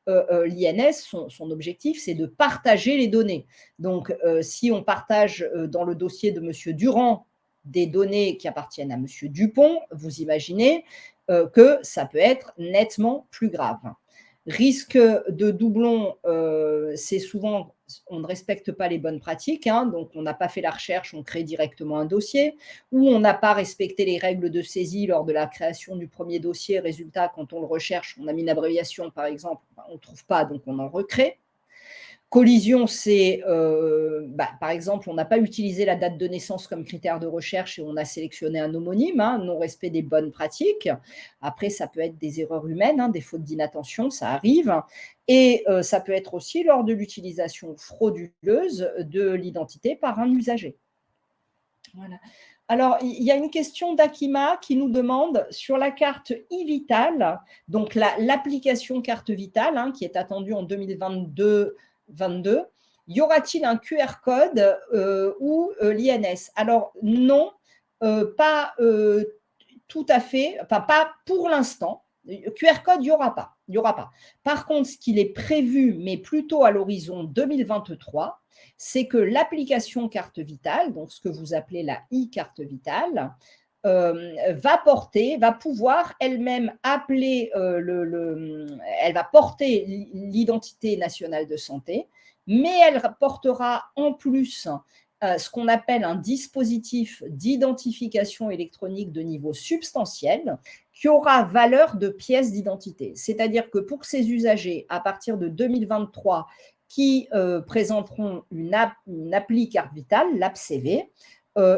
l'INS, son objectif, c'est de partager les données. Donc, si on partage dans le dossier de M. Durand des données qui appartiennent à M. Dupont, vous imaginez que ça peut être nettement plus grave. Risque de doublon, c'est souvent, on ne respecte pas les bonnes pratiques, hein, donc on n'a pas fait la recherche, on crée directement un dossier, ou on n'a pas respecté les règles de saisie lors de la création du premier dossier. Résultat, quand on le recherche, on a mis une abréviation par exemple, on ne trouve pas, donc on en recrée. Collision, c'est, par exemple, on n'a pas utilisé la date de naissance comme critère de recherche et on a sélectionné un homonyme, hein, non-respect des bonnes pratiques. Après, ça peut être des erreurs humaines, hein, des fautes d'inattention, ça arrive. Et ça peut être aussi lors de l'utilisation frauduleuse de l'identité par un usager. Voilà. Alors, il y a une question d'Akima qui nous demande sur la carte e-Vital, donc l'application carte Vitale, hein, qui est attendue en 2022, y aura-t-il un QR code ou l'INS? Alors, non, pas tout à fait, enfin, pas pour l'instant. QR code, il n'y aura pas. Il y aura pas. Par contre, ce qu'il est prévu, mais plutôt à l'horizon 2023, c'est que l'application carte vitale, donc ce que vous appelez la e-carte vitale, va pouvoir elle-même appeler elle va porter l'identité nationale de santé, mais elle portera en plus ce qu'on appelle un dispositif d'identification électronique de niveau substantiel qui aura valeur de pièce d'identité. C'est-à-dire que pour ces usagers, à partir de 2023, qui présenteront une appli carte vitale, l'app CV,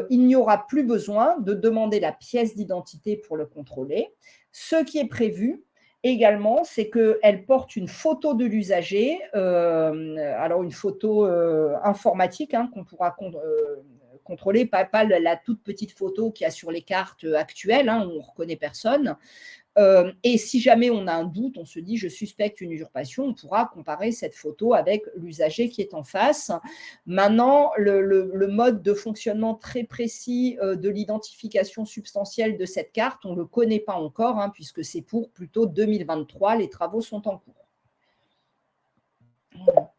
il n'y aura plus besoin de demander la pièce d'identité pour le contrôler. Ce qui est prévu également, c'est qu'elle porte une photo de l'usager, alors une photo informatique, hein, qu'on pourra contrôler, pas la toute petite photo qu'il y a sur les cartes actuelles, hein, où on ne reconnaît personne. Et si jamais on a un doute, on se dit je suspecte une usurpation, on pourra comparer cette photo avec l'usager qui est en face. Maintenant, le mode de fonctionnement très précis de l'identification substantielle de cette carte, on ne le connaît pas encore, hein, puisque c'est pour plutôt 2023, les travaux sont en cours. Voilà.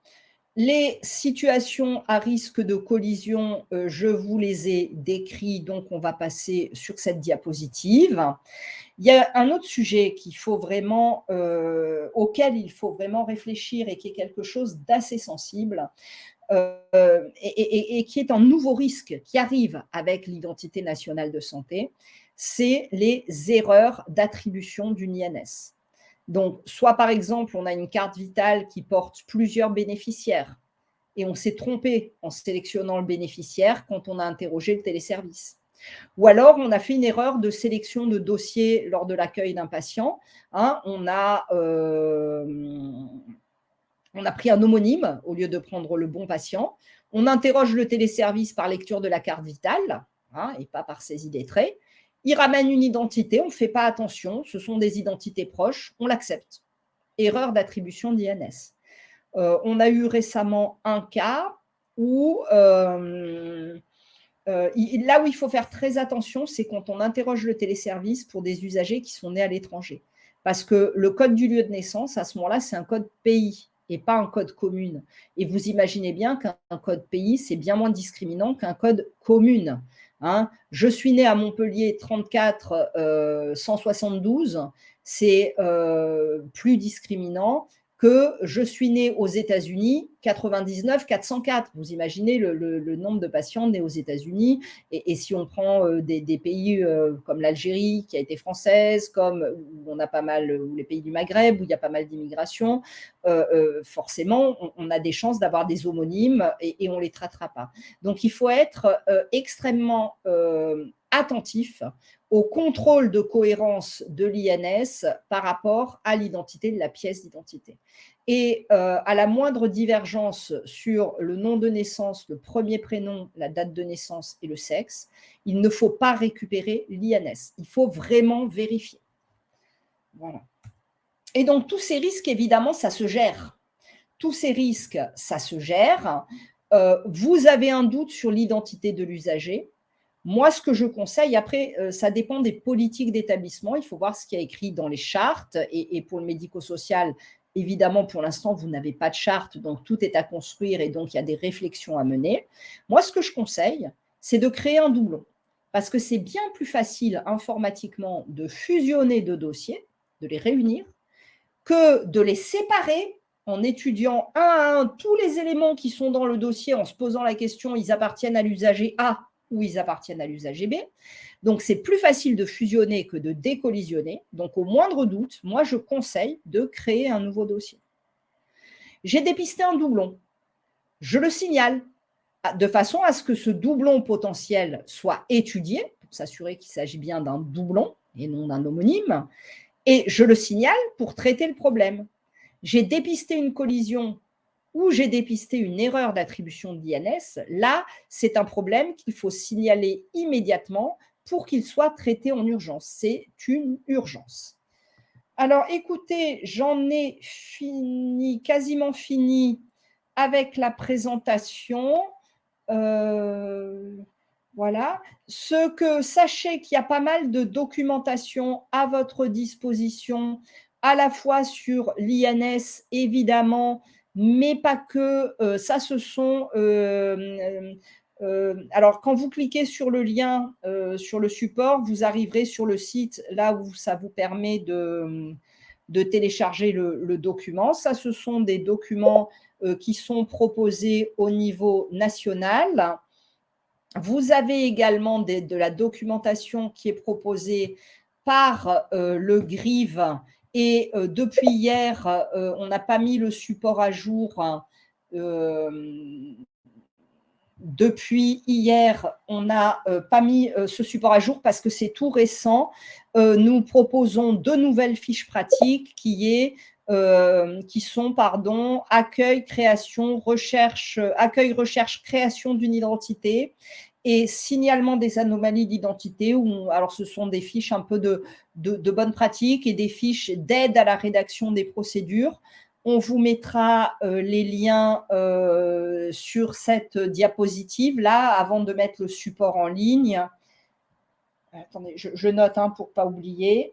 Les situations à risque de collision, je vous les ai décrites, donc on va passer sur cette diapositive. Il y a un autre sujet auquel il faut vraiment réfléchir et qui est quelque chose d'assez sensible et qui est un nouveau risque qui arrive avec l'identité nationale de santé, c'est les erreurs d'attribution d'une INS. Donc, soit par exemple, on a une carte vitale qui porte plusieurs bénéficiaires et on s'est trompé en sélectionnant le bénéficiaire quand on a interrogé le téléservice. Ou alors, on a fait une erreur de sélection de dossier lors de l'accueil d'un patient. Hein, on a pris un homonyme au lieu de prendre le bon patient. On interroge le téléservice par lecture de la carte vitale, hein, et pas par saisie des traits. Il ramène une identité, on ne fait pas attention, ce sont des identités proches, on l'accepte. Erreur d'attribution d'INS. On a eu récemment un cas où là où il faut faire très attention, c'est quand on interroge le téléservice pour des usagers qui sont nés à l'étranger. Parce que le code du lieu de naissance, à ce moment-là, c'est un code pays et pas un code commune. Et vous imaginez bien qu'un code pays, c'est bien moins discriminant qu'un code commune. Hein. Je suis né à Montpellier 34 172, c'est plus discriminant que je suis né aux États-Unis 99 404. Vous imaginez le nombre de patients nés aux États-Unis. Et si on prend des pays comme l'Algérie, qui a été française, comme où on a pas mal, ou les pays du Maghreb, où il y a pas mal d'immigration, forcément, on a des chances d'avoir des homonymes et on ne les traitera pas. Donc, il faut être extrêmement attentif au contrôle de cohérence de l'INS par rapport à l'identité de la pièce d'identité. Et à la moindre divergence sur le nom de naissance, le premier prénom, la date de naissance et le sexe, il ne faut pas récupérer l'INS. Il faut vraiment vérifier. Voilà. Et donc, tous ces risques, évidemment, ça se gère. Tous ces risques, ça se gère. Vous avez un doute sur l'identité de l'usager. Moi, ce que je conseille, après, ça dépend des politiques d'établissement. Il faut voir ce qu'il y a écrit dans les chartes. Et pour le médico-social, évidemment, pour l'instant, vous n'avez pas de charte, donc tout est à construire et donc il y a des réflexions à mener. Moi, ce que je conseille, c'est de créer un doublon. Parce que c'est bien plus facile informatiquement de fusionner deux dossiers, de les réunir, que de les séparer en étudiant un à un tous les éléments qui sont dans le dossier, en se posant la question, ils appartiennent à l'usager A ou ils appartiennent à l'usager B. Donc, c'est plus facile de fusionner que de décollisionner. Donc, au moindre doute, moi, je conseille de créer un nouveau dossier. J'ai dépisté un doublon. je le signale, de façon à ce que ce doublon potentiel soit étudié, pour s'assurer qu'il s'agit bien d'un doublon et non d'un homonyme, et je le signale pour traiter le problème. J'ai dépisté une collision ou j'ai dépisté une erreur d'attribution de l'INS, là, c'est un problème qu'il faut signaler immédiatement pour qu'il soit traité en urgence. C'est une urgence. Alors, écoutez, j'en ai fini, quasiment fini avec la présentation. Voilà. Sachez qu'il y a pas mal de documentation à votre disposition, à la fois sur l'INS, évidemment, mais pas que. Ça, ce sont… alors, quand vous cliquez sur le lien sur le support, vous arriverez sur le site, là où ça vous permet de télécharger le document. Ça, ce sont des documents qui sont proposés au niveau national. Vous avez également de la documentation qui est proposée par le GRIV et depuis hier, on n'a pas mis le support à jour. Depuis hier, on n'a pas mis ce support à jour parce que c'est tout récent. Nous proposons deux nouvelles fiches pratiques qui sont accueil, recherche, création d'une identité et signalement des anomalies d'identité. Alors, ce sont des fiches un peu de bonnes pratiques et des fiches d'aide à la rédaction des procédures. On vous mettra les liens sur cette diapositive-là avant de mettre le support en ligne. Attendez, je note pour ne pas oublier.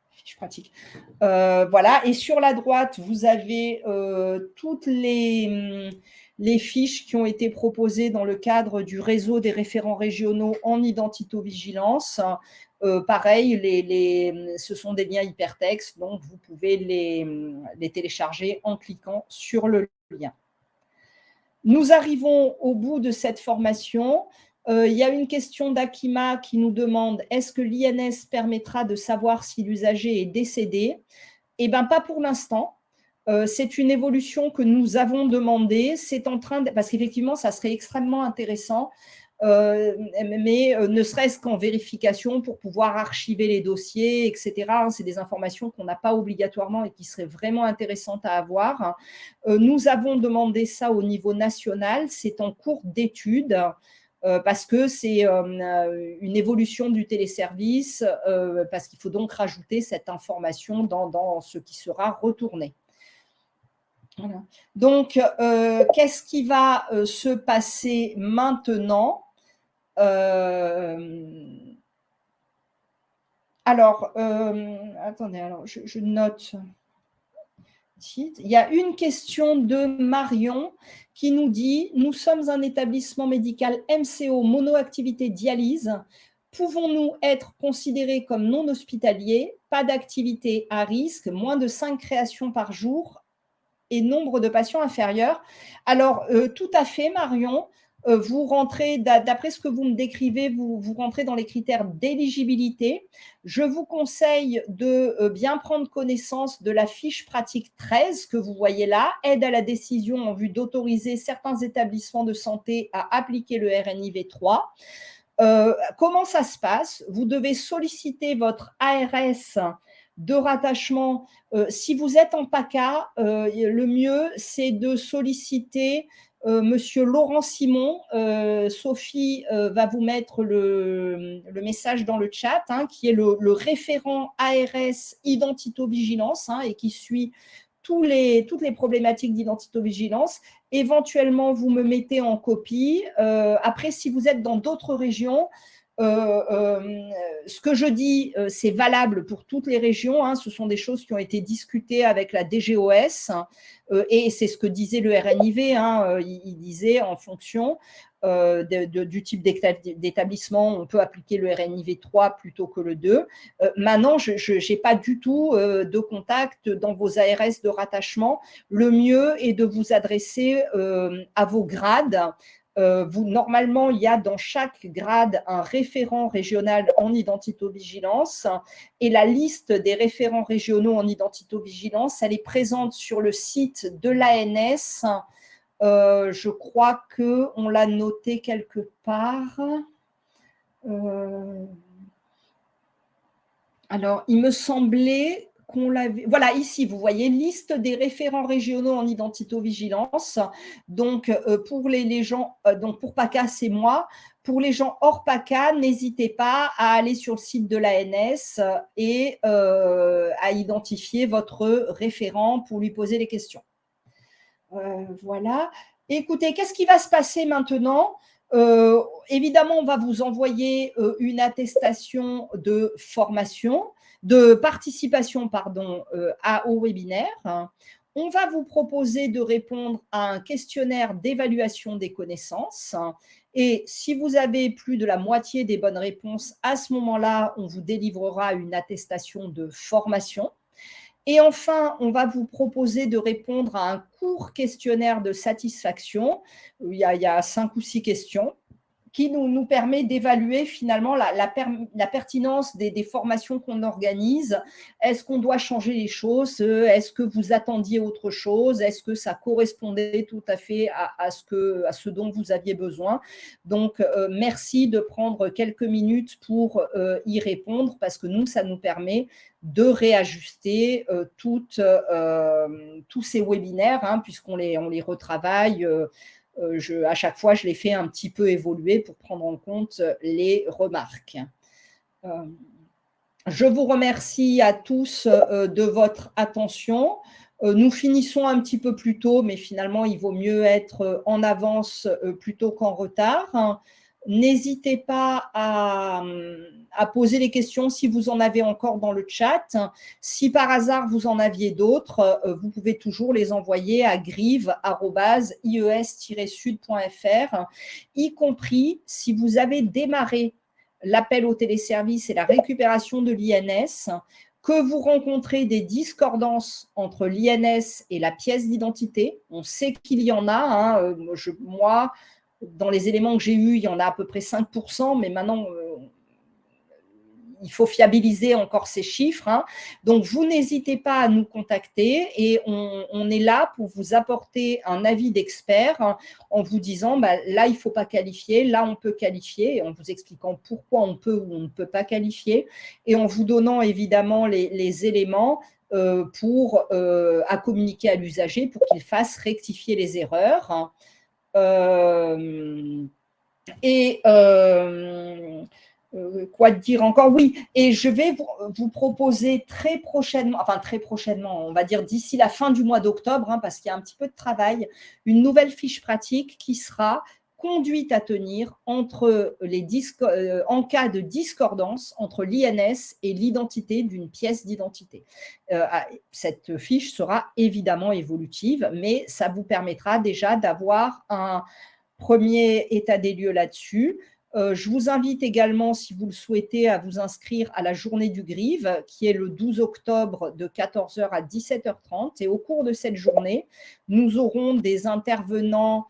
Fiche pratique. Voilà, et sur la droite, vous avez toutes les fiches qui ont été proposées dans le cadre du réseau des référents régionaux en identitovigilance. Pareil, ce sont des liens hypertextes, donc vous pouvez les télécharger en cliquant sur le lien. Nous arrivons au bout de cette formation. Il y a une question d'Akima qui nous demande « Est-ce que l'INS permettra de savoir si l'usager est décédé ?» Eh bien, pas pour l'instant. C'est une évolution que nous avons demandée. C'est en train parce qu'effectivement, ça serait extrêmement intéressant, mais ne serait-ce qu'en vérification pour pouvoir archiver les dossiers, etc. C'est des informations qu'on n'a pas obligatoirement et qui seraient vraiment intéressantes à avoir. Nous avons demandé ça au niveau national. C'est en cours d'étude. Parce que c'est une évolution du téléservice, parce qu'il faut donc rajouter cette information dans ce qui sera retourné. Voilà. Donc, qu'est-ce qui va se passer maintenant ? Alors, attendez, alors je note. Il y a une question de Marion qui nous dit « Nous sommes un établissement médical MCO monoactivité dialyse. Pouvons-nous être considérés comme non hospitaliers, pas d'activité à risque, moins de 5 créations par jour et nombre de patients inférieurs ?» Alors, tout à fait, Marion. Vous rentrez, d'après ce que vous me décrivez, vous rentrez dans les critères d'éligibilité. Je vous conseille de bien prendre connaissance de la fiche pratique 13 que vous voyez là, aide à la décision en vue d'autoriser certains établissements de santé à appliquer le RNIV 3. Comment ça se passe ? Vous devez solliciter votre ARS de rattachement. Si vous êtes en PACA, le mieux, c'est de solliciter Monsieur Laurent Simon. Sophie va vous mettre le message dans le chat, qui est le référent ARS Identitovigilance et qui suit toutes les problématiques d'identitovigilance. Éventuellement, vous me mettez en copie. Après, si vous êtes dans d'autres régions, ce que je dis, c'est valable pour toutes les régions. Ce sont des choses qui ont été discutées avec la DGOS et c'est ce que disait le RNIV. Il disait en fonction du type d'établissement, on peut appliquer le RNIV 3 plutôt que le 2. Maintenant, je n'ai pas du tout de contact dans vos ARS de rattachement. Le mieux est de vous adresser à vos grades. Normalement, il y a dans chaque grade un référent régional en identitovigilance et la liste des référents régionaux en identitovigilance, elle est présente sur le site de l'ANS. Je crois qu'on l'a noté quelque part. Alors, il me semblait qu'on l'avait… Voilà, ici, vous voyez, liste des référents régionaux en identitovigilance. Donc, pour les gens, donc pour PACA, c'est moi. Pour les gens hors PACA, n'hésitez pas à aller sur le site de l'ANS et à identifier votre référent pour lui poser les questions. Voilà. Écoutez, qu'est-ce qui va se passer maintenant ? Évidemment, on va vous envoyer une attestation de formation, de participation, pardon, au webinaire. On va vous proposer de répondre à un questionnaire d'évaluation des connaissances. Et si vous avez plus de la moitié des bonnes réponses, à ce moment-là, on vous délivrera une attestation de formation. Et enfin, on va vous proposer de répondre à un court questionnaire de satisfaction. Il y a 5 ou 6 questions qui nous permet d'évaluer finalement la pertinence des formations qu'on organise. Est-ce qu'on doit changer les choses? Est-ce que vous attendiez autre chose? Est-ce que ça correspondait tout à fait à ce dont vous aviez besoin? Donc, merci de prendre quelques minutes pour y répondre parce que nous, ça nous permet de réajuster tous ces webinaires, hein, puisqu'on les retravaille. À chaque fois, je les fais un petit peu évoluer pour prendre en compte les remarques. Je vous remercie à tous de votre attention. Nous finissons un petit peu plus tôt, mais finalement, il vaut mieux être en avance plutôt qu'en retard. N'hésitez pas à poser les questions si vous en avez encore dans le chat. Si par hasard vous en aviez d'autres, vous pouvez toujours les envoyer à grive@ies-sud.fr, y compris si vous avez démarré l'appel au téléservice et la récupération de l'INS, que vous rencontrez des discordances entre l'INS et la pièce d'identité. On sait qu'il y en a. Hein. Moi, dans les éléments que j'ai eus, il y en a à peu près 5%, mais maintenant, il faut fiabiliser encore ces chiffres. Hein. Donc, vous n'hésitez pas à nous contacter et on est là pour vous apporter un avis d'expert, hein, en vous disant, bah, là, il ne faut pas qualifier, là, on peut qualifier, et en vous expliquant pourquoi on peut ou on ne peut pas qualifier, et en vous donnant évidemment les éléments à communiquer à l'usager pour qu'il fasse rectifier les erreurs. Hein. Quoi dire encore? Oui, et je vais vous proposer très prochainement, on va dire d'ici la fin du mois d'octobre, hein, parce qu'il y a un petit peu de travail, une nouvelle fiche pratique qui sera conduite à tenir entre en cas de discordance entre l'INS et l'identité d'une pièce d'identité. Cette fiche sera évidemment évolutive, mais ça vous permettra déjà d'avoir un premier état des lieux là-dessus. Je vous invite également, si vous le souhaitez, à vous inscrire à la journée du Grive, qui est le 12 octobre de 14h à 17h30. Et au cours de cette journée, nous aurons des intervenants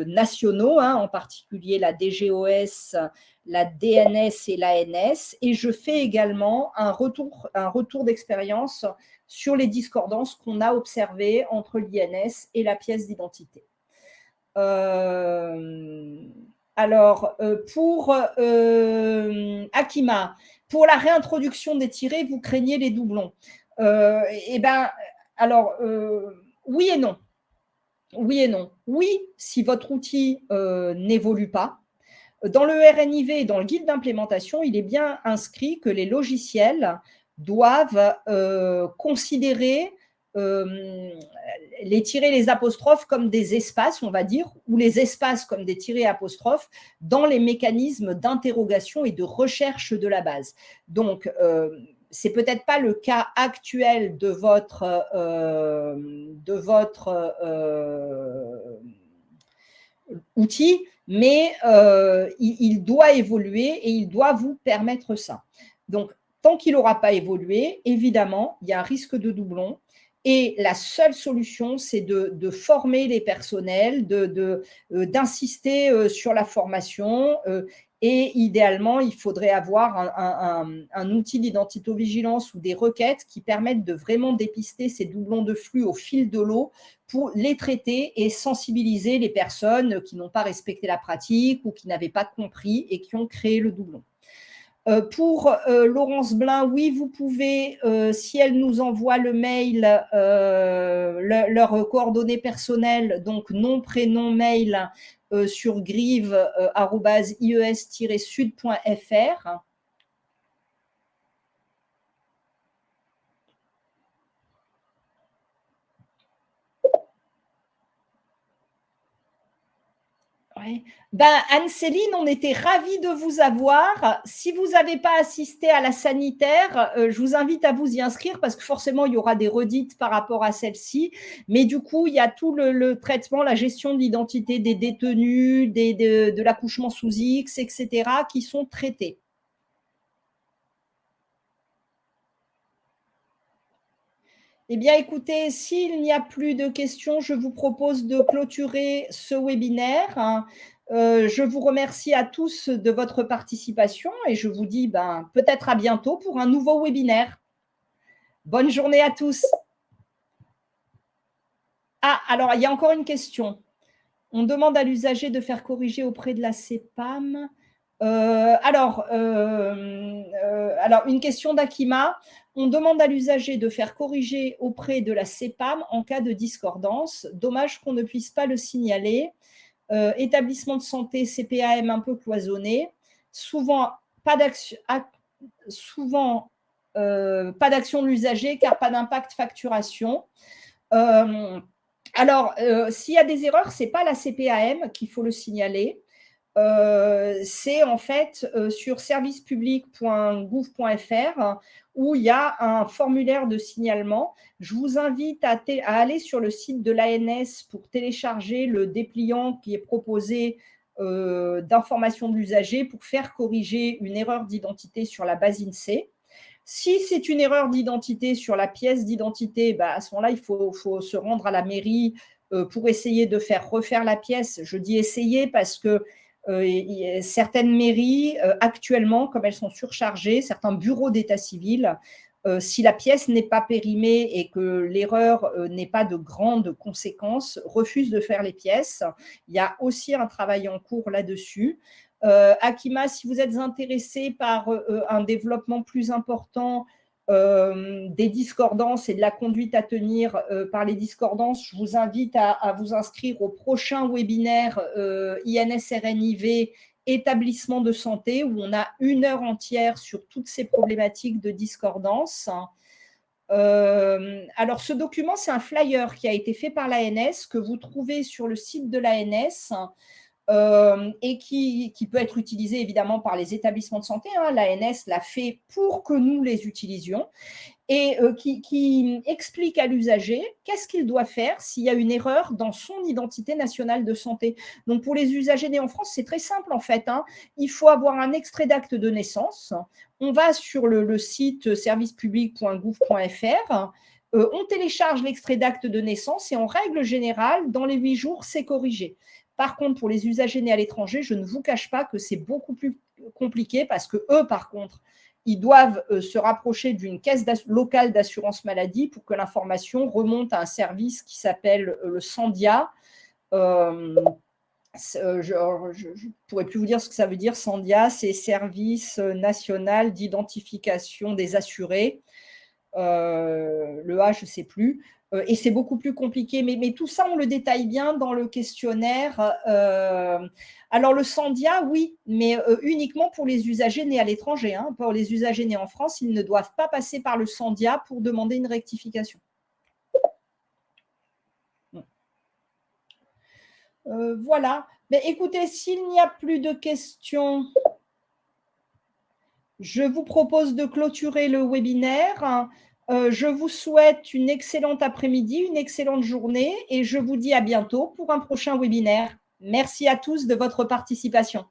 nationaux, hein, en particulier la DGOS, la DNS et l'ANS. Et je fais également un retour d'expérience sur les discordances qu'on a observées entre l'INS et la pièce d'identité. Alors, pour Akima, pour la réintroduction des tirets, vous craignez les doublons. Eh bien, alors, oui et non. Oui et non. Oui, si votre outil n'évolue pas. Dans le RNIV et dans le guide d'implémentation, il est bien inscrit que les logiciels doivent considérer les tirets, les apostrophes comme des espaces, on va dire, ou les espaces comme des tirets apostrophes dans les mécanismes d'interrogation et de recherche de la base. Donc, c'est peut-être pas le cas actuel de votre outil, mais il doit évoluer et il doit vous permettre ça. Donc, tant qu'il n'aura pas évolué, évidemment, il y a un risque de doublon. Et la seule solution, c'est de former les personnels, d'insister sur la formation. Et idéalement, il faudrait avoir un outil d'identité-vigilance ou des requêtes qui permettent de vraiment dépister ces doublons de flux au fil de l'eau pour les traiter et sensibiliser les personnes qui n'ont pas respecté la pratique ou qui n'avaient pas compris et qui ont créé le doublon. Pour Laurence Blin, oui, vous pouvez, si elle nous envoie le mail, leurs coordonnées personnelles, donc nom, prénom, mail, sur grive@ies-sud.fr. Ouais. Ben, Anne-Céline, on était ravis de vous avoir. Si vous n'avez pas assisté à la sanitaire, je vous invite à vous y inscrire parce que forcément, il y aura des redites par rapport à celle-ci. Mais du coup, il y a tout le traitement, la gestion de l'identité des détenus, de l'accouchement sous X, etc., qui sont traités. Eh bien, écoutez, s'il n'y a plus de questions, je vous propose de clôturer ce webinaire. Je vous remercie à tous de votre participation et je vous dis peut-être à bientôt pour un nouveau webinaire. Bonne journée à tous. Ah, alors, il y a encore une question. On demande à l'usager de faire corriger auprès de la CPAM. Alors, une question d'Akima. On demande à l'usager de faire corriger auprès de la CPAM en cas de discordance. Dommage qu'on ne puisse pas le signaler. Établissement de santé, CPAM un peu cloisonné. Souvent, pas d'action de l'usager car pas d'impact facturation. S'il y a des erreurs, ce n'est pas la CPAM qu'il faut le signaler. C'est en fait sur servicepublic.gouv.fr où il y a un formulaire de signalement. Je vous invite à aller sur le site de l'ANS pour télécharger le dépliant qui est proposé d'information de l'usager pour faire corriger une erreur d'identité sur la base INSEE. Si c'est une erreur d'identité sur la pièce d'identité, à ce moment-là, il faut se rendre à la mairie pour essayer de faire refaire la pièce. Je dis essayer parce que certaines mairies, actuellement, comme elles sont surchargées, certains bureaux d'état civil, si la pièce n'est pas périmée et que l'erreur n'est pas de grandes conséquences, refusent de faire les pièces. Il y a aussi un travail en cours là-dessus. Akima, si vous êtes intéressé par un développement plus important des discordances et de la conduite à tenir par les discordances, je vous invite à vous inscrire au prochain webinaire INS-RNIV établissement de santé où on a 1 heure entière sur toutes ces problématiques de discordance. Alors, ce document, c'est un flyer qui a été fait par l'ANS que vous trouvez sur le site de l'ANS. Et qui peut être utilisé évidemment par les établissements de santé. L'ANS l'a fait pour que nous les utilisions et qui explique à l'usager qu'est-ce qu'il doit faire s'il y a une erreur dans son identité nationale de santé. Donc, pour les usagers nés en France, c'est très simple en fait. Il faut avoir un extrait d'acte de naissance. On va sur le site servicepublic.gouv.fr. On télécharge l'extrait d'acte de naissance et en règle générale, dans les 8 jours, c'est corrigé. Par contre, pour les usagers nés à l'étranger, je ne vous cache pas que c'est beaucoup plus compliqué parce que eux, par contre, ils doivent se rapprocher d'une caisse locale d'assurance maladie pour que l'information remonte à un service qui s'appelle le Sandia. Je ne pourrais plus vous dire ce que ça veut dire. Sandia, c'est Service national d'identification des assurés. Le A, je ne sais plus. Et c'est beaucoup plus compliqué. Mais tout ça, on le détaille bien dans le questionnaire. Alors, le Sandia, oui, mais uniquement pour les usagers nés à l'étranger. Pour les usagers nés en France, ils ne doivent pas passer par le Sandia pour demander une rectification. Voilà. Mais écoutez, s'il n'y a plus de questions, je vous propose de clôturer le webinaire. Je vous souhaite une excellente après-midi, une excellente journée et je vous dis à bientôt pour un prochain webinaire. Merci à tous de votre participation.